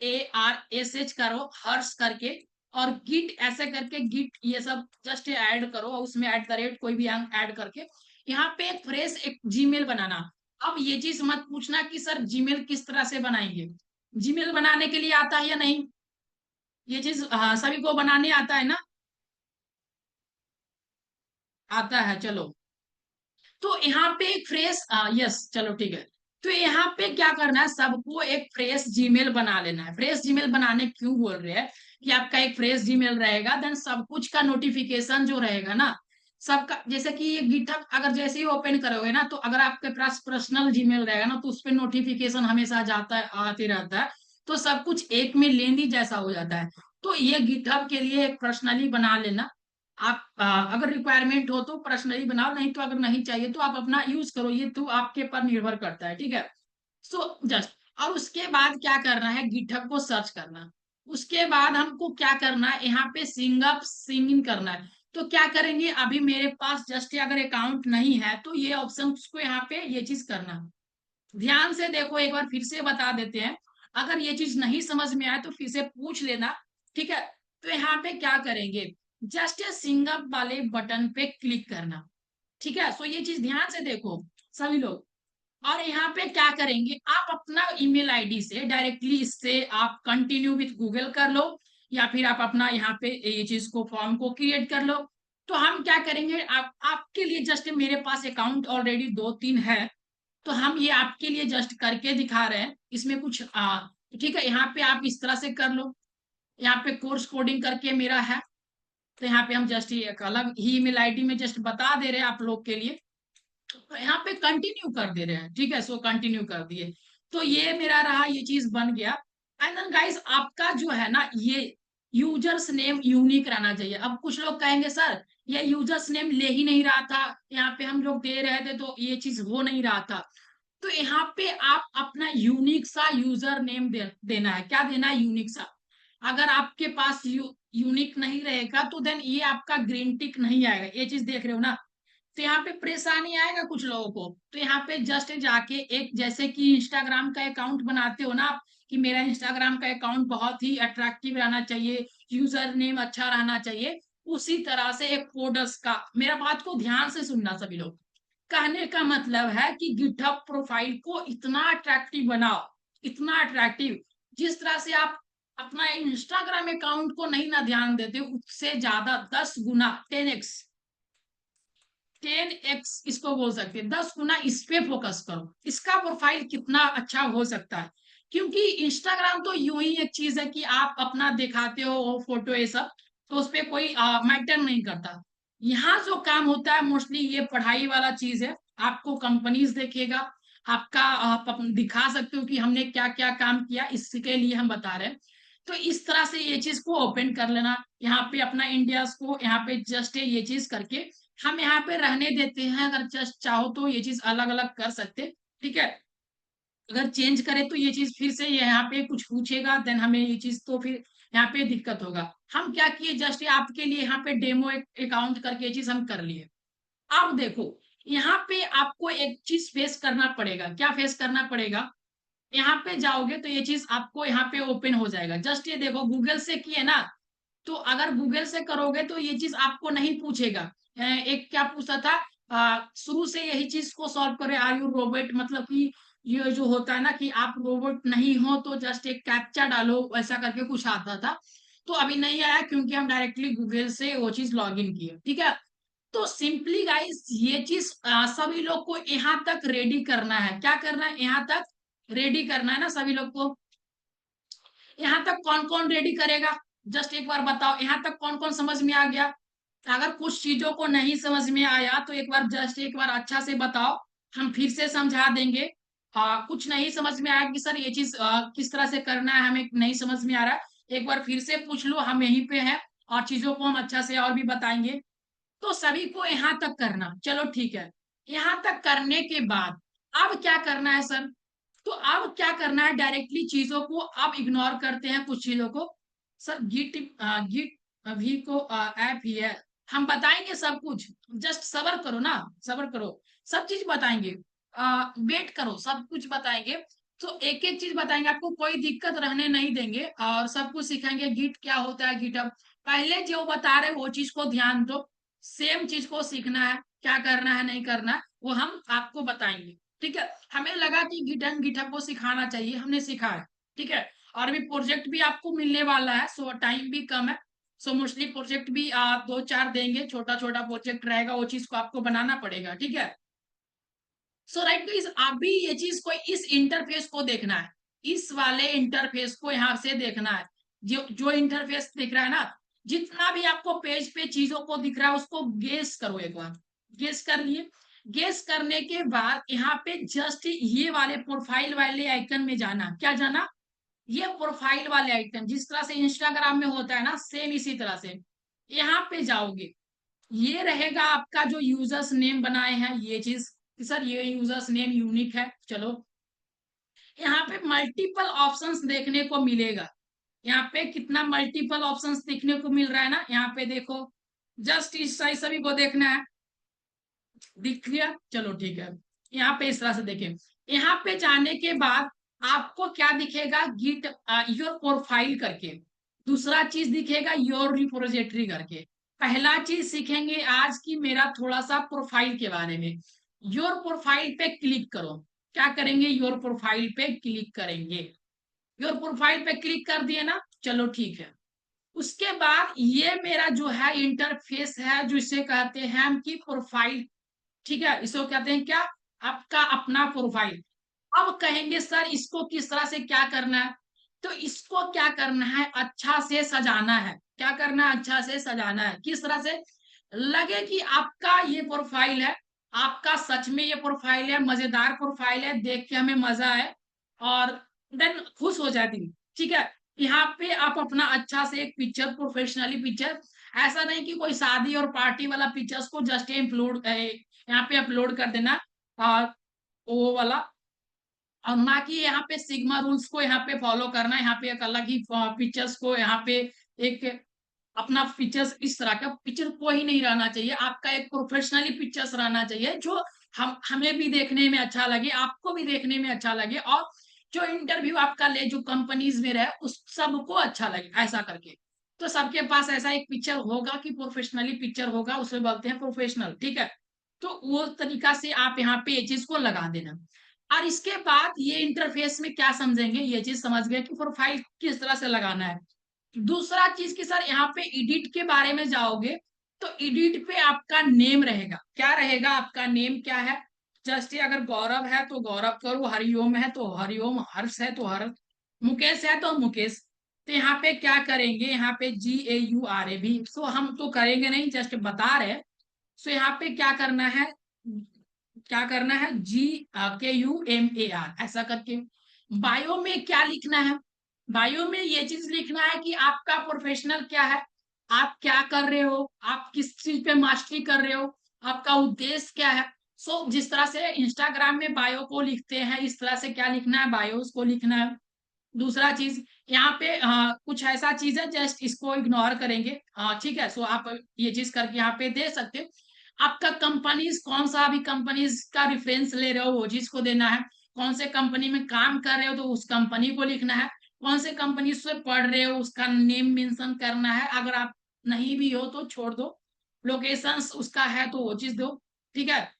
HARSH करो, हर्ष करके, और गिट ऐसे करके, गिट ये सब जस्ट ऐड करो, और उसमें @ कोई भी अंक ऐड करके यहाँ पे एक फ्रेश एक जीमेल बनाना। अब ये चीज मत पूछना कि सर जीमेल किस तरह से बनाएंगे, जीमेल बनाने के लिए आता है या नहीं, ये चीज सभी को बनाने आता है ना, आता है, चलो। तो यहाँ पे एक फ्रेश, यस चलो ठीक है। तो यहाँ पे क्या करना है, सबको एक फ्रेश जीमेल बना लेना है। फ्रेश जीमेल बनाने क्यों बोल रहे हैं, कि आपका एक फ्रेश जीमेल रहेगा, देन सब कुछ का नोटिफिकेशन जो रहेगा ना, सबका, जैसे कि ये गिटहब अगर जैसे ही ओपन करोगे ना, तो अगर आपके पास पर्सनल जीमेल रहेगा ना, तो उस पर नोटिफिकेशन हमेशा जाता है, आते रहता है, तो सब कुछ एक में लेंदी जैसा हो जाता है। तो ये गिटहब के लिए एक पर्सनली बना लेना। आप अगर रिक्वायरमेंट हो तो पर्सनली बनाओ, नहीं तो अगर नहीं चाहिए तो आप अपना यूज करो, ये तो आपके पर निर्भर करता है, ठीक है। सो जस्ट, और उसके बाद क्या करना है, गिटहब को सर्च करना। उसके बाद हमको क्या करना है, यहाँ पे सिंग इन करना है। तो क्या करेंगे, अभी मेरे पास जस्ट अगर अकाउंट नहीं है तो ये ऑप्शन को यहाँ पे ये चीज करना। ध्यान से देखो, एक बार फिर से बता देते हैं, अगर ये चीज नहीं समझ में आए तो फिर से पूछ लेना, ठीक है। तो यहाँ पे क्या करेंगे, जस्ट सिंगअप वाले बटन पे क्लिक करना, ठीक है। सो ये चीज ध्यान से देखो सभी लोग। और यहाँ पे क्या करेंगे, आप अपना ईमेल आईडी से डायरेक्टली इससे आप कंटिन्यू विथ गूगल कर लो, या फिर आप अपना यहाँ पे ये चीज को फॉर्म को क्रिएट कर लो। तो हम क्या करेंगे, आप आपके लिए जस्ट, मेरे पास अकाउंट ऑलरेडी 2-3 है, तो हम ये आपके लिए जस्ट करके दिखा रहे हैं, इसमें कुछ ठीक है। यहाँ पे आप इस तरह से कर लो, यहाँ पे कोर्स कोडिंग करके मेरा है, तो यहाँ पे हम जस्ट ये एक अलग ही ईमेल आईडी में जस्ट बता दे रहे हैं आप लोग के लिए, तो यहाँ पे कंटिन्यू कर दे रहे हैं, ठीक है। सो कंटिन्यू कर दिए, तो ये मेरा रहा, ये चीज बन गया। एंड देन गाइस, आपका जो है ना, ये यूजर्स नेम यूनिक रहना चाहिए। अब कुछ लोग कहेंगे सर ये यूजर्स नेम ले ही नहीं रहा था, यहाँ पे हम लोग दे रहे थे तो ये चीज हो नहीं रहा था। तो यहाँ पे आप अपना यूनिक सा यूजर नेम देना है। क्या देना है, यूनिक सा। अगर आपके पास यूनिक नहीं रहेगा तो देन ये आपका ग्रीन टिक नहीं आएगा, ये चीज देख रहे हो ना। तो यहाँ पे परेशानी आएगा कुछ लोगों को, तो यहाँ पे जस्ट जाके एक, जैसे कि इंस्टाग्राम का अकाउंट बनाते हो ना आप, कि मेरा इंस्टाग्राम का अकाउंट बहुत ही अट्रैक्टिव रहना चाहिए, यूजर नेम अच्छा रहना चाहिए, उसी तरह से एक कोडर्स का, मेरा बात को ध्यान से सुनना सभी लोग। कहने का मतलब है कि गिटहब प्रोफाइल को इतना अट्रैक्टिव बनाओ, इतना अट्रैक्टिव, जिस तरह से आप अपना इंस्टाग्राम अकाउंट को नहीं ना ध्यान देते, उससे ज्यादा 10 गुना, 10x, 10x इसको बोल सकते हैं, 10 गुना इस पे फोकस करो। इसका प्रोफाइल कितना अच्छा हो सकता है, क्योंकि इंस्टाग्राम तो यूं ही एक चीज है कि आप अपना दिखाते हो फोटो ये सब, तो उस पर कोई मैटर नहीं करता। यहाँ जो काम होता है मोस्टली ये पढ़ाई वाला चीज है। आपको कंपनीज देखेगा, आपका आप दिखा सकते हो कि हमने क्या क्या काम किया, इसके लिए हम बता रहे हैं। तो इस तरह से ये चीज को ओपन कर लेना, यहाँ पे अपना इंडिया को यहाँ पे जस्ट ये चीज करके हम यहाँ पे रहने देते हैं। अगर जस्ट चाहो तो ये चीज अलग अलग कर सकते, ठीक है। अगर चेंज करें तो ये चीज फिर से यहाँ पे कुछ पूछेगा, देन हमें ये चीज तो फिर यहाँ पे दिक्कत होगा। हम क्या किए, जस्ट आपके लिए यहाँ पे डेमो अकाउंट करके ये चीज हम कर लिए। अब देखो, यहाँ पे आपको एक चीज फेस करना पड़ेगा। क्या फेस करना पड़ेगा, यहाँ पे जाओगे तो ये चीज आपको यहाँ पे ओपन हो जाएगा। जस्ट ये देखो, गूगल से किए ना, तो अगर गूगल से करोगे तो ये चीज आपको नहीं पूछेगा। एक क्या पूछता था, शुरू से यही चीज को सॉल्व करे, आर यू रोबोट, मतलब कि ये जो होता है ना कि आप रोबोट नहीं हो तो जस्ट एक कैप्चा डालो, वैसा करके कुछ आता था। तो अभी नहीं आया क्योंकि हम डायरेक्टली गूगल से वो चीज लॉग इन किए, ठीक है। तो सिंपली गाइस ये चीज सभी लोग को यहाँ तक रेडी करना है। क्या करना है, यहाँ तक रेडी करना है ना सभी लोग को। यहाँ तक कौन कौन रेडी करेगा, जस्ट एक बार बताओ, यहाँ तक कौन कौन समझ में आ गया। अगर कुछ चीजों को नहीं समझ में आया तो एक बार जस्ट एक बार अच्छा से बताओ, हम फिर से समझा देंगे। कुछ नहीं समझ में आया कि सर ये चीज किस तरह से करना है, हमें नहीं समझ में आ रहा है, एक बार फिर से पूछ लो, हम यहीं पे हैं और चीजों को हम अच्छा से और भी बताएंगे। तो सभी को यहाँ तक करना, चलो ठीक है। यहाँ तक करने के बाद अब क्या करना है सर, तो अब क्या करना है, डायरेक्टली चीजों को अब इग्नोर करते हैं कुछ चीजों को। सर गिट गिट भी को ऐप ही है, हम बताएंगे सब कुछ, जस्ट सबर करो ना, सबर करो, सब चीज बताएंगे। वेट करो, सब कुछ बताएंगे। तो एक एक चीज बताएंगे, आपको कोई दिक्कत रहने नहीं देंगे और सब कुछ सिखाएंगे। गिट क्या होता है, गिटअप पहले जो बता रहे वो चीज को ध्यान दो, सेम चीज को सीखना है, क्या करना है नहीं करना है, वो हम आपको बताएंगे, ठीक है। हमें लगा कि गिटन गिटहब को सिखाना चाहिए, हमने सीखा है, ठीक है। और अभी प्रोजेक्ट भी आपको मिलने वाला है, सो टाइम भी कम है। सो मोस्टली प्रोजेक्ट भी 2-4 देंगे, छोटा छोटा प्रोजेक्ट रहेगा, वो चीज को आपको बनाना पड़ेगा, ठीक है। सो राइट गाइस, अभी ये चीज को, इस इंटरफेस को देखना है, इस वाले इंटरफेस को यहाँ से देखना है। जो जो इंटरफेस दिख रहा है ना, जितना भी आपको पेज पे चीजों को दिख रहा है उसको गेस करो एक बार। गेस कर लिए, गेस करने के बाद यहाँ पे जस्ट ये वाले प्रोफाइल वाले आइकन में जाना। क्या जाना, ये प्रोफाइल वाले आइकन, जिस तरह से इंस्टाग्राम में होता है ना, सेम इसी तरह से यहाँ पे जाओगे। ये रहेगा आपका जो यूजर्स नेम बनाए हैं, ये चीज कि सर ये यूजर्स नेम यूनिक है, चलो। यहाँ पे मल्टीपल ऑप्शंस देखने को मिलेगा। यहाँ पे कितना मल्टीपल ऑप्शंस देखने को मिल रहा है ना, यहाँ पे देखो, जस्ट इस साइज सभी को देखना है, दिख गया, चलो ठीक है। यहाँ पे इस तरह से देखें, यहाँ पे जाने के बाद आपको क्या दिखेगा, गिट योर प्रोफाइल करके, दूसरा चीज दिखेगा योर रिपोजिटरी करके। पहला चीज सीखेंगे आज की मेरा थोड़ा सा प्रोफाइल के बारे में। योर प्रोफाइल पे क्लिक करो, क्या करेंगे, योर प्रोफाइल पे क्लिक करेंगे। योर प्रोफाइल पे क्लिक कर दिए ना, चलो ठीक है। उसके बाद ये मेरा जो है इंटरफेस है, जो इसे कहते हैं हम की प्रोफाइल, ठीक है, इसको कहते हैं क्या, आपका अपना प्रोफाइल। अब कहेंगे सर इसको किस तरह से क्या करना है, तो इसको क्या करना है, अच्छा से सजाना है। क्या करना है, अच्छा से सजाना है। किस तरह से लगे कि आपका ये प्रोफाइल है, आपका सच में ये प्रोफाइल है, मजेदार प्रोफाइल है, देख के हमें मजा आए और देन खुश हो जाती, ठीक है। यहाँ पे आप अपना अच्छा से एक पिक्चर, प्रोफेशनली पिक्चर, ऐसा नहीं कि कोई शादी और पार्टी वाला पिक्चर्स को जस्ट अपलोड यहाँ पे अपलोड कर देना, और वो वाला, और ना कि यहाँ पे सिग्मा रूल्स को यहाँ पे फॉलो करना। यहाँ पे एक अलग ही पिक्चर्स को यहाँ पे एक अपना पिक्चर्स, इस तरह का पिक्चर को ही नहीं रहना चाहिए। आपका एक प्रोफेशनली पिक्चर्स रहना चाहिए, जो हमें भी देखने में अच्छा लगे, आपको भी देखने में अच्छा लगे, और जो इंटरव्यू आपका ले, जो कंपनीज में रहे, उस सबको अच्छा लगे, ऐसा करके। तो सबके पास ऐसा एक पिक्चर होगा कि प्रोफेशनली पिक्चर होगा, उसे बोलते हैं प्रोफेशनल, ठीक है। तो वो तरीका से आप यहाँ पे ये चीज को लगा देना। और इसके बाद ये इंटरफेस में क्या समझेंगे, ये चीज समझ गए कि प्रोफाइल किस तरह से लगाना है। दूसरा चीज कि सर यहाँ पे एडिट के बारे में जाओगे तो एडिट पे आपका नेम रहेगा, क्या रहेगा आपका नेम क्या है। जैसे अगर गौरव है तो गौरव करो, हरिओम है तो हरिओम, हर्ष है तो हर्ष, मुकेश है तो मुकेश। तो यहाँ पे क्या करेंगे, यहाँ पे GAURA भी सो हम तो करेंगे नहीं, जस्ट बता रहे। सो यहाँ पे क्या करना है, क्या करना है, GKUMAR ऐसा करके। बायो में क्या लिखना है, बायो में ये चीज लिखना है कि आपका प्रोफेशनल क्या है, आप क्या कर रहे हो, आप किस चीज पे मास्टरी कर रहे हो, आपका उद्देश्य क्या है। सो जिस तरह से इंस्टाग्राम में बायो को लिखते हैं इस तरह से क्या लिखना है, बायोस को लिखना है। दूसरा चीज यहाँ पे कुछ ऐसा चीज है, जस्ट इसको इग्नोर करेंगे, ठीक है। सो आप ये चीज करके यहाँ पे दे सकते हो। आपका कंपनीज कौन सा, अभी कंपनीज का रेफरेंस ले रहे हो वो चीज को देना है। कौन से कंपनी में काम कर रहे हो तो उस कंपनी को लिखना है। कौन से कंपनी से पढ़ रहे हो उसका नेम मेंशन करना है, अगर आप नहीं भी हो तो छोड़ दो। लोकेशन उसका है तो वो चीज दो, ठीक है।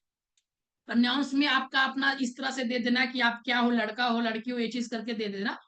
प्रनाउंस में आपका अपना इस तरह से दे देना कि आप क्या हो, लड़का हो लड़की हो, ये चीज करके दे देना।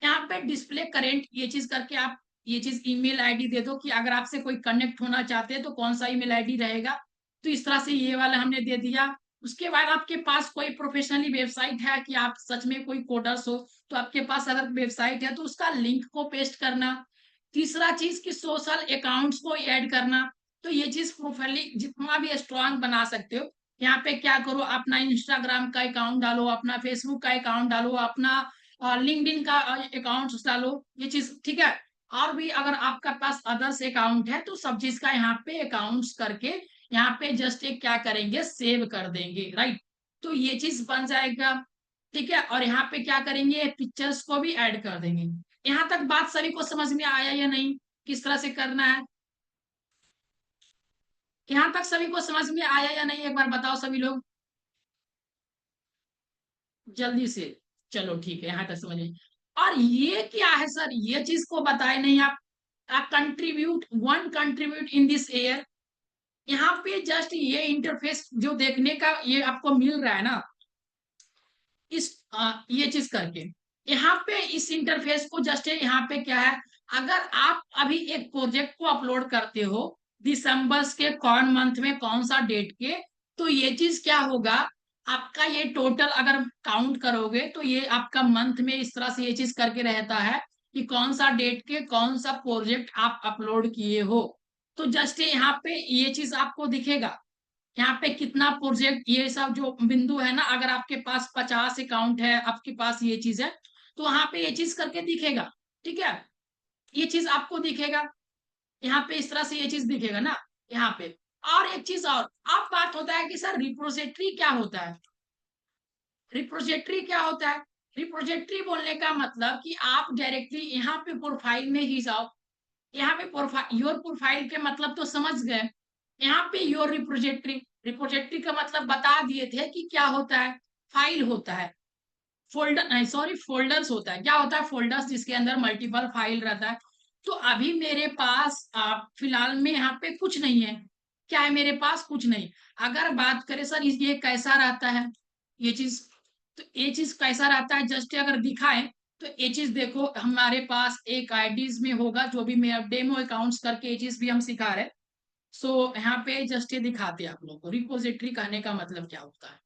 यहाँ पे डिस्प्ले करेंट ये चीज करके आप ये चीज ईमेल आईडी दे दो कि अगर आपसे कोई कनेक्ट होना चाहते हैं तो कौन सा ईमेल आईडी रहेगा। तो इस तरह से ये वाला हमने दे दिया। उसके बाद आपके पास कोई प्रोफेशनली वेबसाइट है कि आप सच में कोई कोडर्स हो, तो आपके पास अगर वेबसाइट है तो उसका लिंक को पेस्ट करना। तीसरा चीज कि सोशल अकाउंट्स को ऐड करना। तो ये चीज प्रोफाइल जितना भी स्ट्रांग बना सकते हो। यहाँ पे क्या करो, अपना इंस्टाग्राम का अकाउंट डालो, अपना फेसबुक का अकाउंट डालो, अपना लिंक्डइन का अकाउंट डालो, ये चीज ठीक है। और भी अगर आपका पास अदर्स अकाउंट है तो सब चीज का यहाँ पे अकाउंट्स करके यहाँ पे जस्ट एक क्या करेंगे, सेव कर देंगे, राइट। तो ये चीज बन जाएगा, ठीक है। और यहाँ पे क्या करेंगे, पिक्चर्स को भी ऐड कर देंगे। यहाँ तक बात सभी को समझ में आया या नहीं, किस तरह से करना है। यहाँ तक सभी को समझ में आया या नहीं, एक बार बताओ सभी लोग जल्दी से। चलो ठीक है, यहाँ तक समझ में। और ये क्या है सर, ये चीज को बताए नहीं आप। Contribute one, contribute in this air. यहाँ पे जस्ट ये इंटरफेस जो देखने का ये आपको मिल रहा है ना, इस ये चीज करके यहाँ पे इस इंटरफेस को जस्ट यहाँ पे क्या है, अगर आप अभी एक प्रोजेक्ट को अपलोड करते हो दिसंबर के कौन मंथ में कौन सा डेट के, तो ये चीज क्या होगा, आपका ये टोटल अगर काउंट करोगे तो ये आपका मंथ में इस तरह से ये चीज करके रहता है कि कौन सा डेट के कौन सा प्रोजेक्ट आप अपलोड किए हो। तो जस्ट यहाँ पे ये चीज आपको दिखेगा, यहाँ पे कितना प्रोजेक्ट, ये सब जो बिंदु है ना, अगर आपके पास 50 अकाउंट है आपके पास ये चीज है तो वहां पे ये चीज करके दिखेगा, ठीक है। ये चीज आपको दिखेगा, यहाँ पे इस तरह से ये चीज दिखेगा ना यहाँ पे। और एक चीज और, अब बात होता है कि सर रिपोजिटरी क्या होता है। रिपोजिटरी क्या होता है, रिपोजिटरी बोलने का मतलब कि आप डायरेक्टली यहाँ पे प्रोफाइल में ही जाओ। यहाँ पे प्रोफाइल, योर प्रोफाइल के मतलब तो समझ गए। यहाँ पे योर रिपोजिटरी, रिपोजिटरी का मतलब बता दिए थे कि क्या होता है, फाइल होता है। फोल्डर नहीं, सॉरी, फोल्डर्स होता है। क्या होता है, फोल्डर्स जिसके अंदर मल्टीपल फाइल रहता है। तो अभी मेरे पास फिलहाल में यहाँ पे कुछ नहीं है, क्या है मेरे पास, कुछ नहीं। अगर बात करें सर ये कैसा रहता है ये चीज, तो ये चीज कैसा रहता है जस्ट अगर दिखाएं तो ये चीज देखो, हमारे पास एक आईडीज में होगा जो भी मेरा डेमो अकाउंट्स करके ये चीज भी हम सिखा रहे हैं। सो यहाँ पे जस्ट ये दिखाते हैं आप लोग को, रिपोजिटरी कहने का मतलब क्या होता है।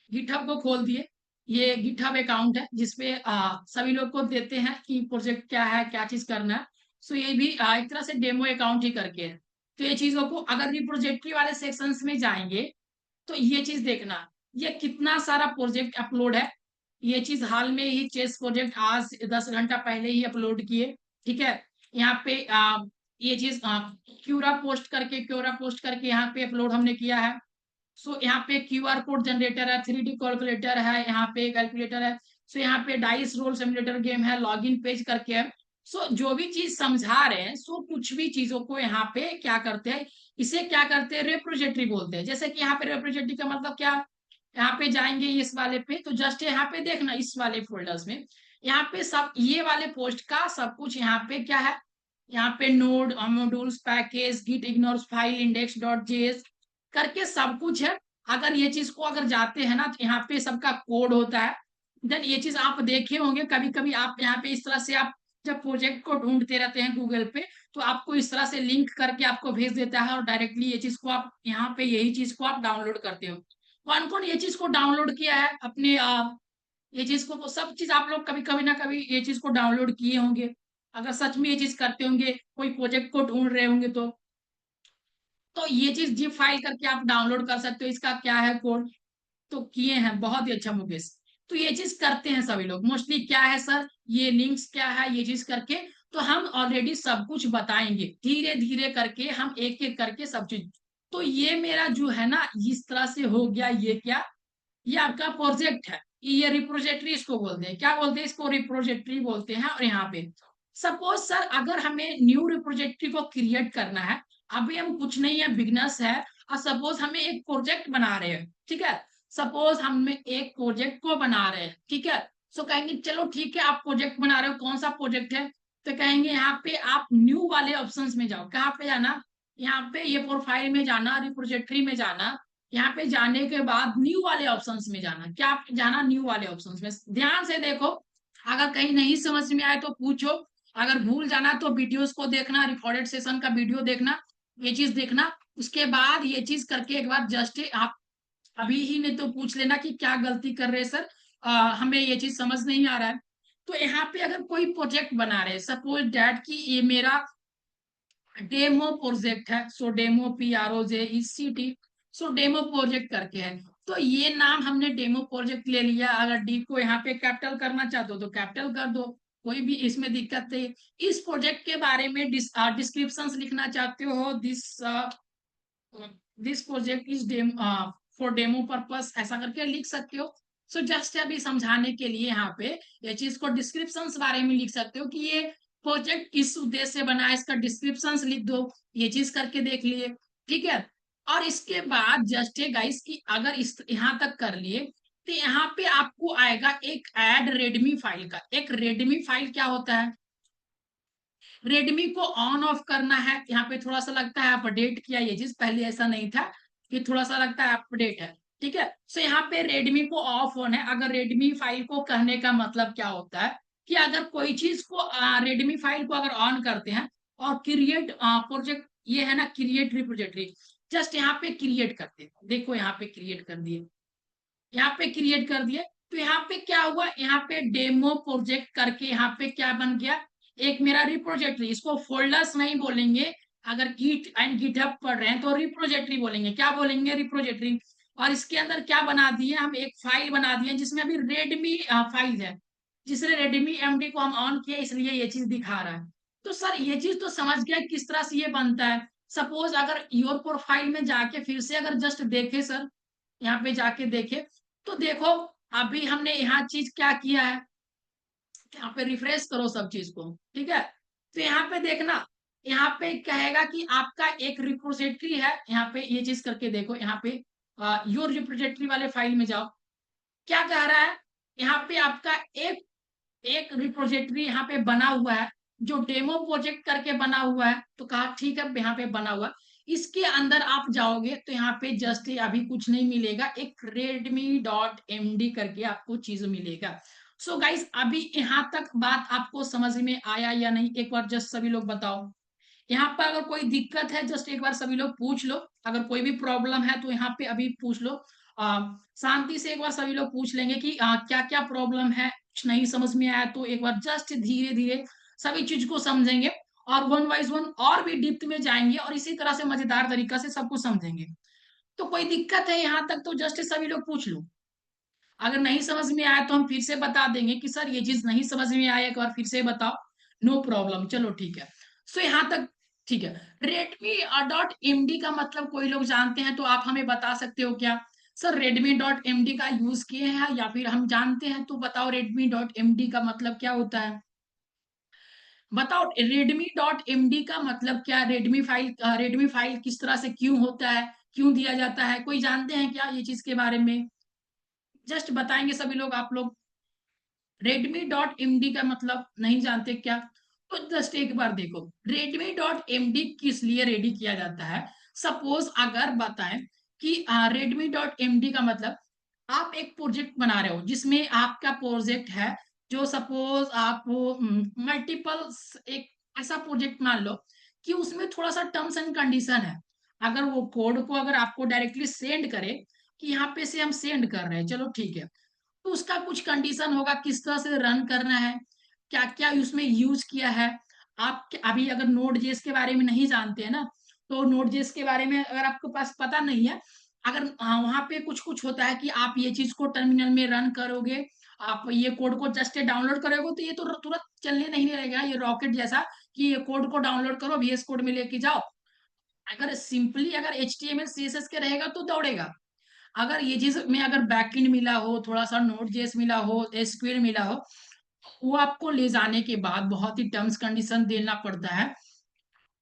गिटहब को खोल दिए, ये गिटहब अकाउंट है जिसपे सभी लोग को देते हैं कि प्रोजेक्ट क्या है, क्या चीज करना है। सो ये भी एक तरह से डेमो अकाउंट ही करके है। तो ये चीजों को अगर रिपोजिटरी वाले सेक्शंस में जाएंगे तो ये चीज देखना, ये कितना सारा प्रोजेक्ट अपलोड है। ये चीज हाल में ही चेस प्रोजेक्ट आज 10 घंटा पहले ही अपलोड किए, ठीक है। यहाँ पे ये चीज क्यूरा पोस्ट करके यहाँ पे अपलोड हमने किया है। सो यहाँ पे QR कोड जनरेटर है, 3D कैलकुलेटर है, यहाँ पे कैलकुलेटर है। सो यहाँ पे डाइस रोल सिमुलेटर गेम है, लॉगिन पेज करके है। सो जो भी चीज समझा रहे हैं, सो कुछ भी चीजों को यहाँ पे क्या करते हैं, इसे क्या करते हैं, रेप्रोजेटरी बोलते हैं। जैसे कि यहाँ पे रेप्रोजेटरी का मतलब क्या, यहाँ पे जाएंगे इस वाले पे तो जस्ट यहाँ पे देखना इस वाले फोल्डर्स में, यहाँ पे सब ये वाले पोस्ट का सब कुछ यहाँ पे क्या है, यहाँ पे node modules package git ignores file index dot JS करके सब कुछ है। अगर ये चीज को अगर जाते हैं ना तो यहाँ पे सबका कोड होता है। देन ये चीज आप देखे होंगे कभी कभी, आप यहाँ पे इस तरह से आप जब प्रोजेक्ट को ढूंढते रहते हैं गूगल पे, तो आपको इस तरह से लिंक करके आपको भेज देता है और डायरेक्टली ये चीज को आप यहाँ पे यही चीज को आप डाउनलोड करते हो। कौन कौन ये चीज को डाउनलोड किया है अपने ये चीज को, तो सब चीज आप लोग कभी कभी ना कभी ये चीज को डाउनलोड किए होंगे। अगर सच में ये चीज करते होंगे, कोई प्रोजेक्ट को ढूंढ रहे होंगे तो ये चीज जिप फाइल करके आप डाउनलोड कर सकते हो। इसका क्या है कोड, तो किए हैं, बहुत ही अच्छा मुकेश। तो ये चीज करते हैं सभी लोग मोस्टली। क्या है सर, ये लिंक्स क्या है, ये चीज करके तो हम ऑलरेडी सब कुछ बताएंगे धीरे धीरे करके, हम एक एक करके सब चीज। तो ये मेरा जो है ना इस तरह से हो गया। ये क्या, ये आपका प्रोजेक्ट है, ये रिप्रोजेटरी इसको बोलते हैं। क्या बोलते हैं इसको, रिप्रोजेटरी बोलते हैं। और यहाँ पे सपोज सर अगर हमें न्यू रिप्रोजेटरी को क्रिएट करना है, अभी हम कुछ नहीं है, बिगनर्स है, और सपोज हमें एक प्रोजेक्ट बना रहे हैं, ठीक है। सपोज हम एक प्रोजेक्ट को बना रहे हैं, ठीक है। सो कहेंगे चलो ठीक है, आप प्रोजेक्ट बना रहे हो, कौन सा प्रोजेक्ट है, तो कहेंगे यहाँ पे आप न्यू वाले ऑप्शंस में जाओ। कहाँ पे जाना, यहाँ पे ये प्रोफाइल में जाना, रिप्रोजेटरी में जाना। यहाँ पे जाने के बाद न्यू वाले ऑप्शंस में जाना। क्या जाना, न्यू वाले ऑप्शंस में। ध्यान से देखो, अगर कहीं नहीं समझ में आए तो पूछो, अगर भूल जाना तो वीडियोस को देखना, रिकॉर्डेड सेशन का वीडियो देखना, ये चीज देखना। उसके बाद ये चीज करके एक बार जस्ट आप अभी ही नहीं तो पूछ लेना कि क्या गलती कर रहे हैं सर, हमें ये चीज समझ नहीं आ रहा है। तो यहाँ पे अगर कोई प्रोजेक्ट बना रहे, सपोज डैट की ये मेरा डेमो प्रोजेक्ट है, सो डेमो PROJECT, सो डेमो प्रोजेक्ट करके है। तो ये नाम हमने डेमो प्रोजेक्ट ले लिया। अगर डी को यहाँ पे कैपिटल करना चाहते हो तो कैपिटल कर दो, कोई भी इसमें दिक्कत नहीं। इस प्रोजेक्ट के बारे में डिस्क्रिप्शन लिखना चाहते हो, this project is for demo purpose, ऐसा करके लिख सकते हो। सो जस्ट अभी समझाने के लिए यहाँ पे ये चीज को डिस्क्रिप्शन बारे में लिख सकते हो कि ये प्रोजेक्ट किस उद्देश्य से बना है, इसका डिस्क्रिप्शन लिख दो। ये चीज करके देख लिए, ठीक है। और इसके बाद जस्ट है गाइस कि अगर इस यहाँ तक कर लिए, तो यहाँ पे आपको आएगा एक ऐड रेडमी फाइल का। एक रेडमी फाइल क्या होता है, रेडमी को ऑन ऑफ करना है। यहाँ पे थोड़ा सा लगता है अपडेट किया ये चीज, पहले ऐसा नहीं था, कि थोड़ा सा लगता है अपडेट है, ठीक है। सो यहाँ पे रेडमी को ऑफ ऑन है। अगर रेडमी फाइल को कहने का मतलब क्या होता है कि अगर कोई चीज को रेडमी फाइल को अगर ऑन करते हैं और क्रिएट प्रोजेक्ट, ये है ना क्रिएट रिपोजिटरी, जस्ट यहाँ पे क्रिएट करते हैं। देखो यहाँ पे क्रिएट कर दिए, यहाँ पे क्रिएट कर दिए। तो यहाँ पे क्या हुआ, यहाँ पे डेमो प्रोजेक्ट करके यहाँ पे क्या बन गया, एक मेरा रिप्रोजेटरी। इसको फोल्डर्स नहीं बोलेंगे, अगर गिट एंड गिटहब पढ़ रहे हैं तो रिप्रोजेटरी बोलेंगे। क्या बोलेंगे, रिप्रोजेटरी। और इसके अंदर क्या बना दिए हम, एक फाइल बना दिए जिसमें अभी रेडमी फाइल है, जिसने रेडमी MD को हम ऑन किया, इसलिए ये चीज दिखा रहा है। तो सर ये चीज तो समझ गया किस तरह से ये बनता है। सपोज अगर योर प्रोफाइल में जाके फिर से अगर जस्ट देखे सर, यहाँ पे जाके देखे, तो देखो अभी हमने यहाँ चीज क्या किया है, यहाँ पे रिफ्रेश करो सब चीज को, ठीक है। तो यहाँ पे देखना, यहाँ पे कहेगा कि आपका एक रिपोजिटरी है। यहाँ पे ये चीज करके देखो, यहाँ पे योर रिपोजिटरी वाले फाइल में जाओ। क्या कह रहा है, यहाँ पे आपका एक एक रिपोजिटरी यहाँ पे बना हुआ है, जो डेमो प्रोजेक्ट करके बना हुआ है। तो कहा ठीक है, यहाँ पे बना हुआ। इसके अंदर आप जाओगे तो यहाँ पे जस्ट अभी कुछ नहीं मिलेगा, एक redmi.md करके आपको चीज मिलेगा। सो गाइस अभी यहाँ तक बात आपको समझ में आया या नहीं, एक बार जस्ट सभी लोग बताओ। यहाँ पर अगर कोई दिक्कत है जस्ट एक बार सभी लोग पूछ लो। अगर कोई भी प्रॉब्लम है तो यहाँ पे अभी पूछ लो। शांति से एक बार सभी लोग पूछ लेंगे कि क्या क्या प्रॉब्लम है, कुछ नहीं समझ में आया तो एक बार जस्ट धीरे धीरे सभी चीज को समझेंगे, और वन वाइज वन और भी डिप्थ में जाएंगे, और इसी तरह से मजेदार तरीका से सब कुछ समझेंगे। तो कोई दिक्कत है यहाँ तक तो जस्ट सभी लोग पूछ लो। अगर नहीं समझ में आया तो हम फिर से बता देंगे कि सर ये चीज नहीं समझ में आया, एक बार फिर से बताओ, नो प्रॉब्लम, चलो ठीक है। सो यहाँ तक ठीक है। redmi.md का मतलब कोई लोग जानते हैं तो आप हमें बता सकते हो क्या, सर redmi.md का यूज किए हैं या फिर हम जानते हैं, तो बताओ redmi.md का मतलब क्या होता है। बताओ redmi.md का मतलब क्या, रेडमी फाइल किस तरह से क्यों होता है, क्यों दिया जाता है, कोई जानते हैं क्या ये चीज के बारे में, जस्ट बताएंगे सभी लोग। आप लोग redmi.md का मतलब नहीं जानते क्या, तो जस्ट एक बार देखो redmi.md किस लिए रेडी किया जाता है। सपोज अगर बताएं कि redmi.md का मतलब आप एक प्रोजेक्ट बना रहे हो जिसमें आपका प्रोजेक्ट है, जो सपोज आप मल्टीपल, एक ऐसा प्रोजेक्ट मान लो कि उसमें थोड़ा सा टर्म्स एंड कंडीशन है। अगर वो कोड को अगर आपको डायरेक्टली सेंड करे कि यहाँ पे से हम सेंड कर रहे हैं, चलो ठीक है, तो उसका कुछ कंडीशन होगा, किस तरह से रन करना है, क्या क्या उसमें यूज किया है। आप अभी अगर नोड जेएस के बारे में नहीं जानते हैं ना, तो नोड जेएस के बारे में अगर आपके पास पता नहीं है, अगर वहां पे कुछ कुछ होता है कि आप ये चीज को टर्मिनल में रन करोगे, आप ये कोड को जस्ट डाउनलोड करोगे, तो ये तो तुरंत चलने नहीं रहेगा, ये रॉकेट जैसा कि ये कोड को डाउनलोड करो, वीएस कोड में लेके जाओ। अगर सिंपली अगर HTML CSS के रहेगा तो दौड़ेगा। अगर ये चीज में अगर बैकएंड मिला हो, थोड़ा सा नोड जेएस मिला हो, एसक्यूएल मिला हो, वो आपको ले जाने के बाद बहुत ही टर्म्स कंडीशन देना पड़ता है।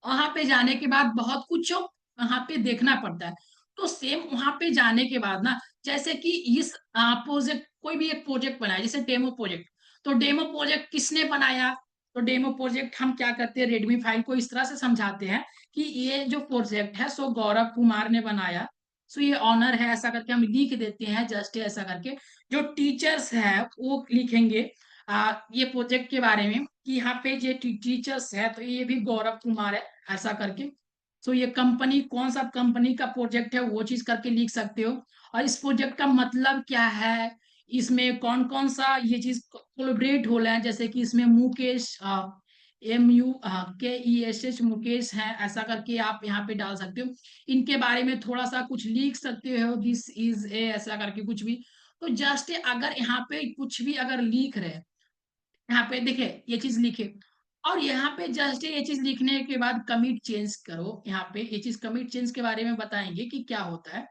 वहां पे जाने के बाद बहुत कुछ वहां पे देखना पड़ता है। तो सेम वहां पे जाने के बाद ना, जैसे कि इस प्रोजेक्ट, कोई भी एक प्रोजेक्ट बनाया जैसे डेमो प्रोजेक्ट, तो डेमो प्रोजेक्ट किसने बनाया, तो डेमो प्रोजेक्ट हम क्या करते हैं, रेडमी फाइल को इस तरह से समझाते हैं कि ये जो प्रोजेक्ट है सो गौरव कुमार ने बनाया, सो ये ऑनर है, ऐसा करके हम लिख देते हैं जस्ट ऐसा करके। जो टीचर्स है वो लिखेंगे ये प्रोजेक्ट के बारे में कि यहाँ पे जो टीचर्स है तो ये भी गौरव कुमार है, ऐसा करके। सो ये कंपनी कौन सा कंपनी का प्रोजेक्ट है वो चीज करके लिख सकते हो। और इस प्रोजेक्ट का मतलब क्या है, इसमें कौन कौन सा ये चीज कोलैबोरेट हो रहा है, जैसे कि इसमें मुकेश MUKESH मुकेश है, ऐसा करके आप यहाँ पे डाल सकते हो। इनके बारे में थोड़ा सा कुछ लिख सकते हो, दिस इज ए ऐसा करके कुछ भी। तो जस्ट अगर यहाँ पे कुछ भी अगर लिख रहे हैं, यहाँ पे देखिए ये चीज लिखे, और यहाँ पे जस्ट ये चीज लिखने के बाद कमिट चेंज करो, यहाँ पे ये चीज कमिट चेंज के बारे में बताएंगे कि क्या होता है,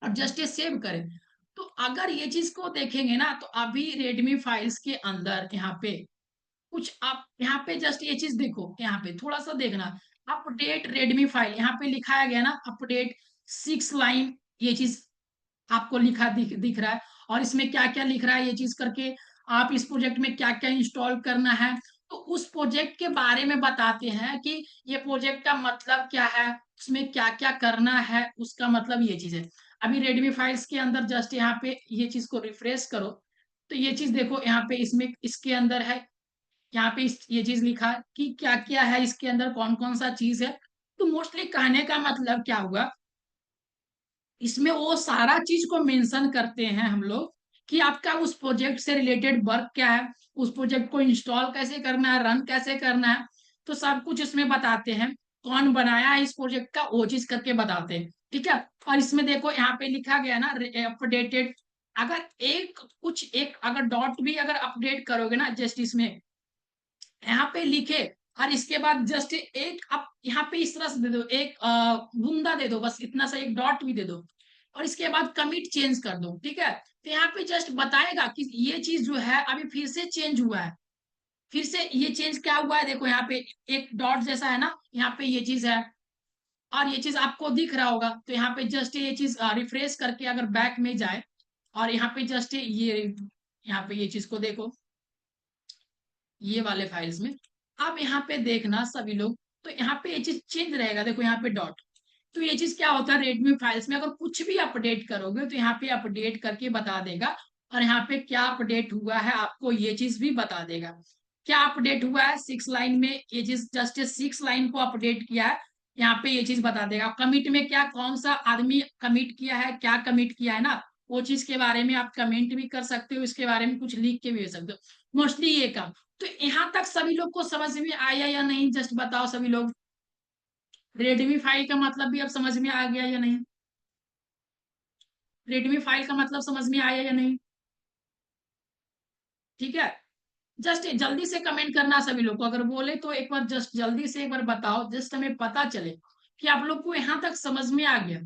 और जस्ट ये सेव करें। तो अगर ये चीज को देखेंगे ना, तो अभी रेडमी फाइल्स के अंदर यहाँ पे कुछ आप यहाँ पे जस्ट ये चीज देखो, यहाँ पे थोड़ा सा देखना, अपडेट रेडमी फाइल यहाँ पे लिखाया गया ना, अपडेट 6 लाइन, ये चीज आपको लिखा दिख रहा है। और इसमें क्या क्या लिख रहा है ये चीज करके, आप इस प्रोजेक्ट में क्या क्या इंस्टॉल करना है, तो उस प्रोजेक्ट के बारे में बताते हैं कि ये प्रोजेक्ट का मतलब क्या है, उसमें क्या क्या करना है, उसका मतलब ये चीज है। अभी रेडमी फाइल्स के अंदर जस्ट यहाँ पे ये चीज को रिफ्रेश करो, तो ये चीज देखो यहाँ पे इसमें इसके अंदर है, यहाँ पे ये चीज लिखा है कि क्या क्या है इसके अंदर, कौन कौन सा चीज है। तो मोस्टली कहने का मतलब क्या हुआ, इसमें वो सारा चीज को मेंशन करते हैं हम लोग कि आपका उस प्रोजेक्ट से रिलेटेड वर्क क्या है, उस प्रोजेक्ट को इंस्टॉल कैसे करना है, रन कैसे करना है, तो सब कुछ इसमें बताते हैं। कौन बनाया है इस प्रोजेक्ट का वो चीज करके बताते हैं, ठीक है। और इसमें देखो यहाँ पे लिखा गया ना अपडेटेड, अगर एक कुछ एक अगर डॉट भी अगर अपडेट करोगे ना, जस्ट इसमें यहाँ पे लिखे, और इसके बाद जस्ट एक आप यहाँ पे इस तरह से दे दो, एक बूंदा दे दो, बस इतना सा एक डॉट भी दे दो, और इसके बाद कमिट चेंज कर दो, ठीक है। तो यहाँ पे जस्ट बताएगा कि ये चीज जो है अभी फिर से चेंज हुआ है, फिर से ये चेंज क्या हुआ है, देखो यहाँ पे एक डॉट जैसा है ना, यहाँ पे ये चीज है, और ये चीज आपको दिख रहा होगा। तो यहाँ पे जस्ट ये चीज रिफ्रेश करके अगर बैक में जाए, और यहाँ पे जस्ट ये यहाँ पे ये चीज को देखो, ये वाले फाइल्स में आप यहाँ पे देखना सभी लोग, तो यहाँ पे ये चीज चेंज रहेगा, देखो यहाँ पे डॉट। तो ये चीज क्या होता है, रेडमी फाइल्स में अगर कुछ भी अपडेट करोगे तो यहाँ पे अपडेट करके बता देगा, और यहाँ पे क्या अपडेट हुआ है आपको ये चीज भी बता देगा। क्या अपडेट हुआ है 6 लाइन में, ये चीज जस्ट 6 लाइन को अपडेट किया है, यहाँ पे ये चीज बता देगा। कमिट में क्या, कौन सा आदमी कमिट किया है, क्या कमिट किया है ना, वो चीज के बारे में आप कमेंट भी कर सकते हो, इसके बारे में कुछ लिख के भी दे सकते हो, मोस्टली ये काम। तो यहाँ तक सभी लोग को समझ में आया या नहीं, जस्ट बताओ सभी लोग। रेडमी फाइल का मतलब भी अब समझ में आ गया या नहीं, रेडमी फाइल का मतलब समझ में आया या नहीं, ठीक है। जस्ट जल्दी से कमेंट करना सभी लोग को, अगर बोले तो एक बार जस्ट जल्दी से एक बार बताओ, जस्ट हमें पता चले कि आप लोग को यहाँ तक समझ में आ गया,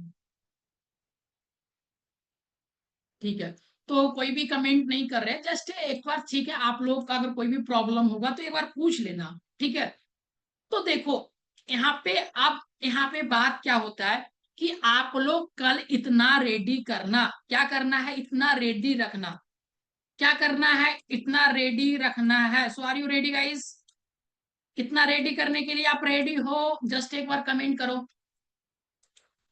ठीक है। तो कोई भी कमेंट नहीं कर रहे, जस्ट एक बार, ठीक है। आप लोग का अगर कोई भी प्रॉब्लम होगा तो एक बार पूछ लेना, ठीक है। तो देखो यहाँ पे, आप यहाँ पे बात क्या होता है कि आप लोग कल इतना रेडी करना, क्या करना है, इतना रेडी रखना, क्या करना है, इतना रेडी रखना है। सो आर यू रेडी गाइस, इतना रेडी करने के लिए आप रेडी हो, जस्ट एक बार कमेंट करो,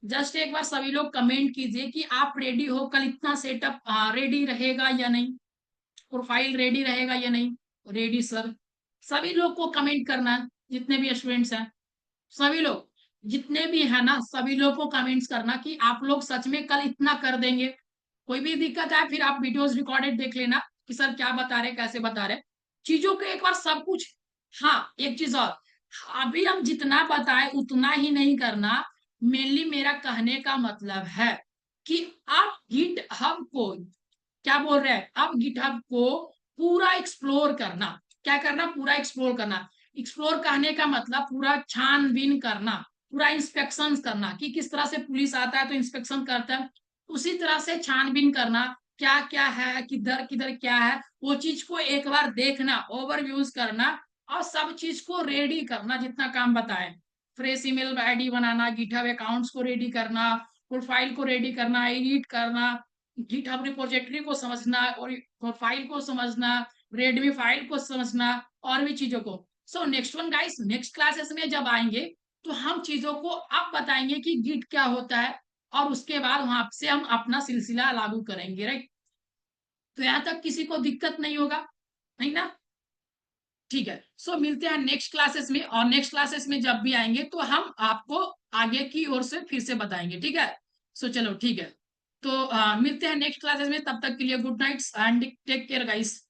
जस्ट एक बार सभी लोग कमेंट कीजिए कि आप रेडी हो, कल इतना सेटअप रेडी रहेगा या नहीं, प्रोफाइल रेडी रहेगा या नहीं। रेडी सर, सभी लोग को कमेंट करना है, जितने भी स्टूडेंट्स हैं सभी लोग, जितने भी है ना सभी लोग को कमेंट्स करना कि आप लोग सच में कल इतना कर देंगे। कोई भी दिक्कत है फिर आप वीडियोस रिकॉर्डेड देख लेना कि सर क्या बता रहे, कैसे बता रहे चीजों को एक बार सब कुछ। हाँ, एक चीज और, अभी हम जितना बताए उतना ही नहीं करना। मेनली मेरा कहने का मतलब है कि आप गिट हब को, क्या बोल रहे हैं, आप गिटहब को पूरा एक्सप्लोर करना। क्या करना, पूरा एक्सप्लोर करना। एक्सप्लोर कहने का मतलब पूरा छानबीन करना, पूरा इंस्पेक्शन करना कि किस तरह से पुलिस आता है तो इंस्पेक्शन करता है, उसी तरह से छानबीन करना, क्या क्या है, किधर किधर क्या है, वो चीज को एक बार देखना, ओवरव्यूज करना, और सब चीज को रेडी करना जितना काम बताए। फ्रेश ईमेल आईडी बनाना, गिटहब अकाउंट्स को रेडी करना, प्रोफाइल को रेडी करना, एडिट करना, गिटहब रिपोजिटरी को समझना और फाइल को समझना, रेडमी फाइल को समझना, और भी चीजों को। So next one guys, next classes में जब आएंगे तो हम चीजों को अब बताएंगे कि गिट क्या होता है, और उसके बाद वहां से हम अपना सिलसिला लागू करेंगे, राइट। तो यहां तक किसी को दिक्कत नहीं होगा, नहीं ना। ठीक है, सो मिलते हैं नेक्स्ट क्लासेस में, और नेक्स्ट क्लासेस में जब भी आएंगे तो हम आपको आगे की ओर से फिर से बताएंगे, ठीक है। सो चलो ठीक है, तो मिलते हैं नेक्स्ट क्लासेस में, तब तक के लिए good nights and take care guys.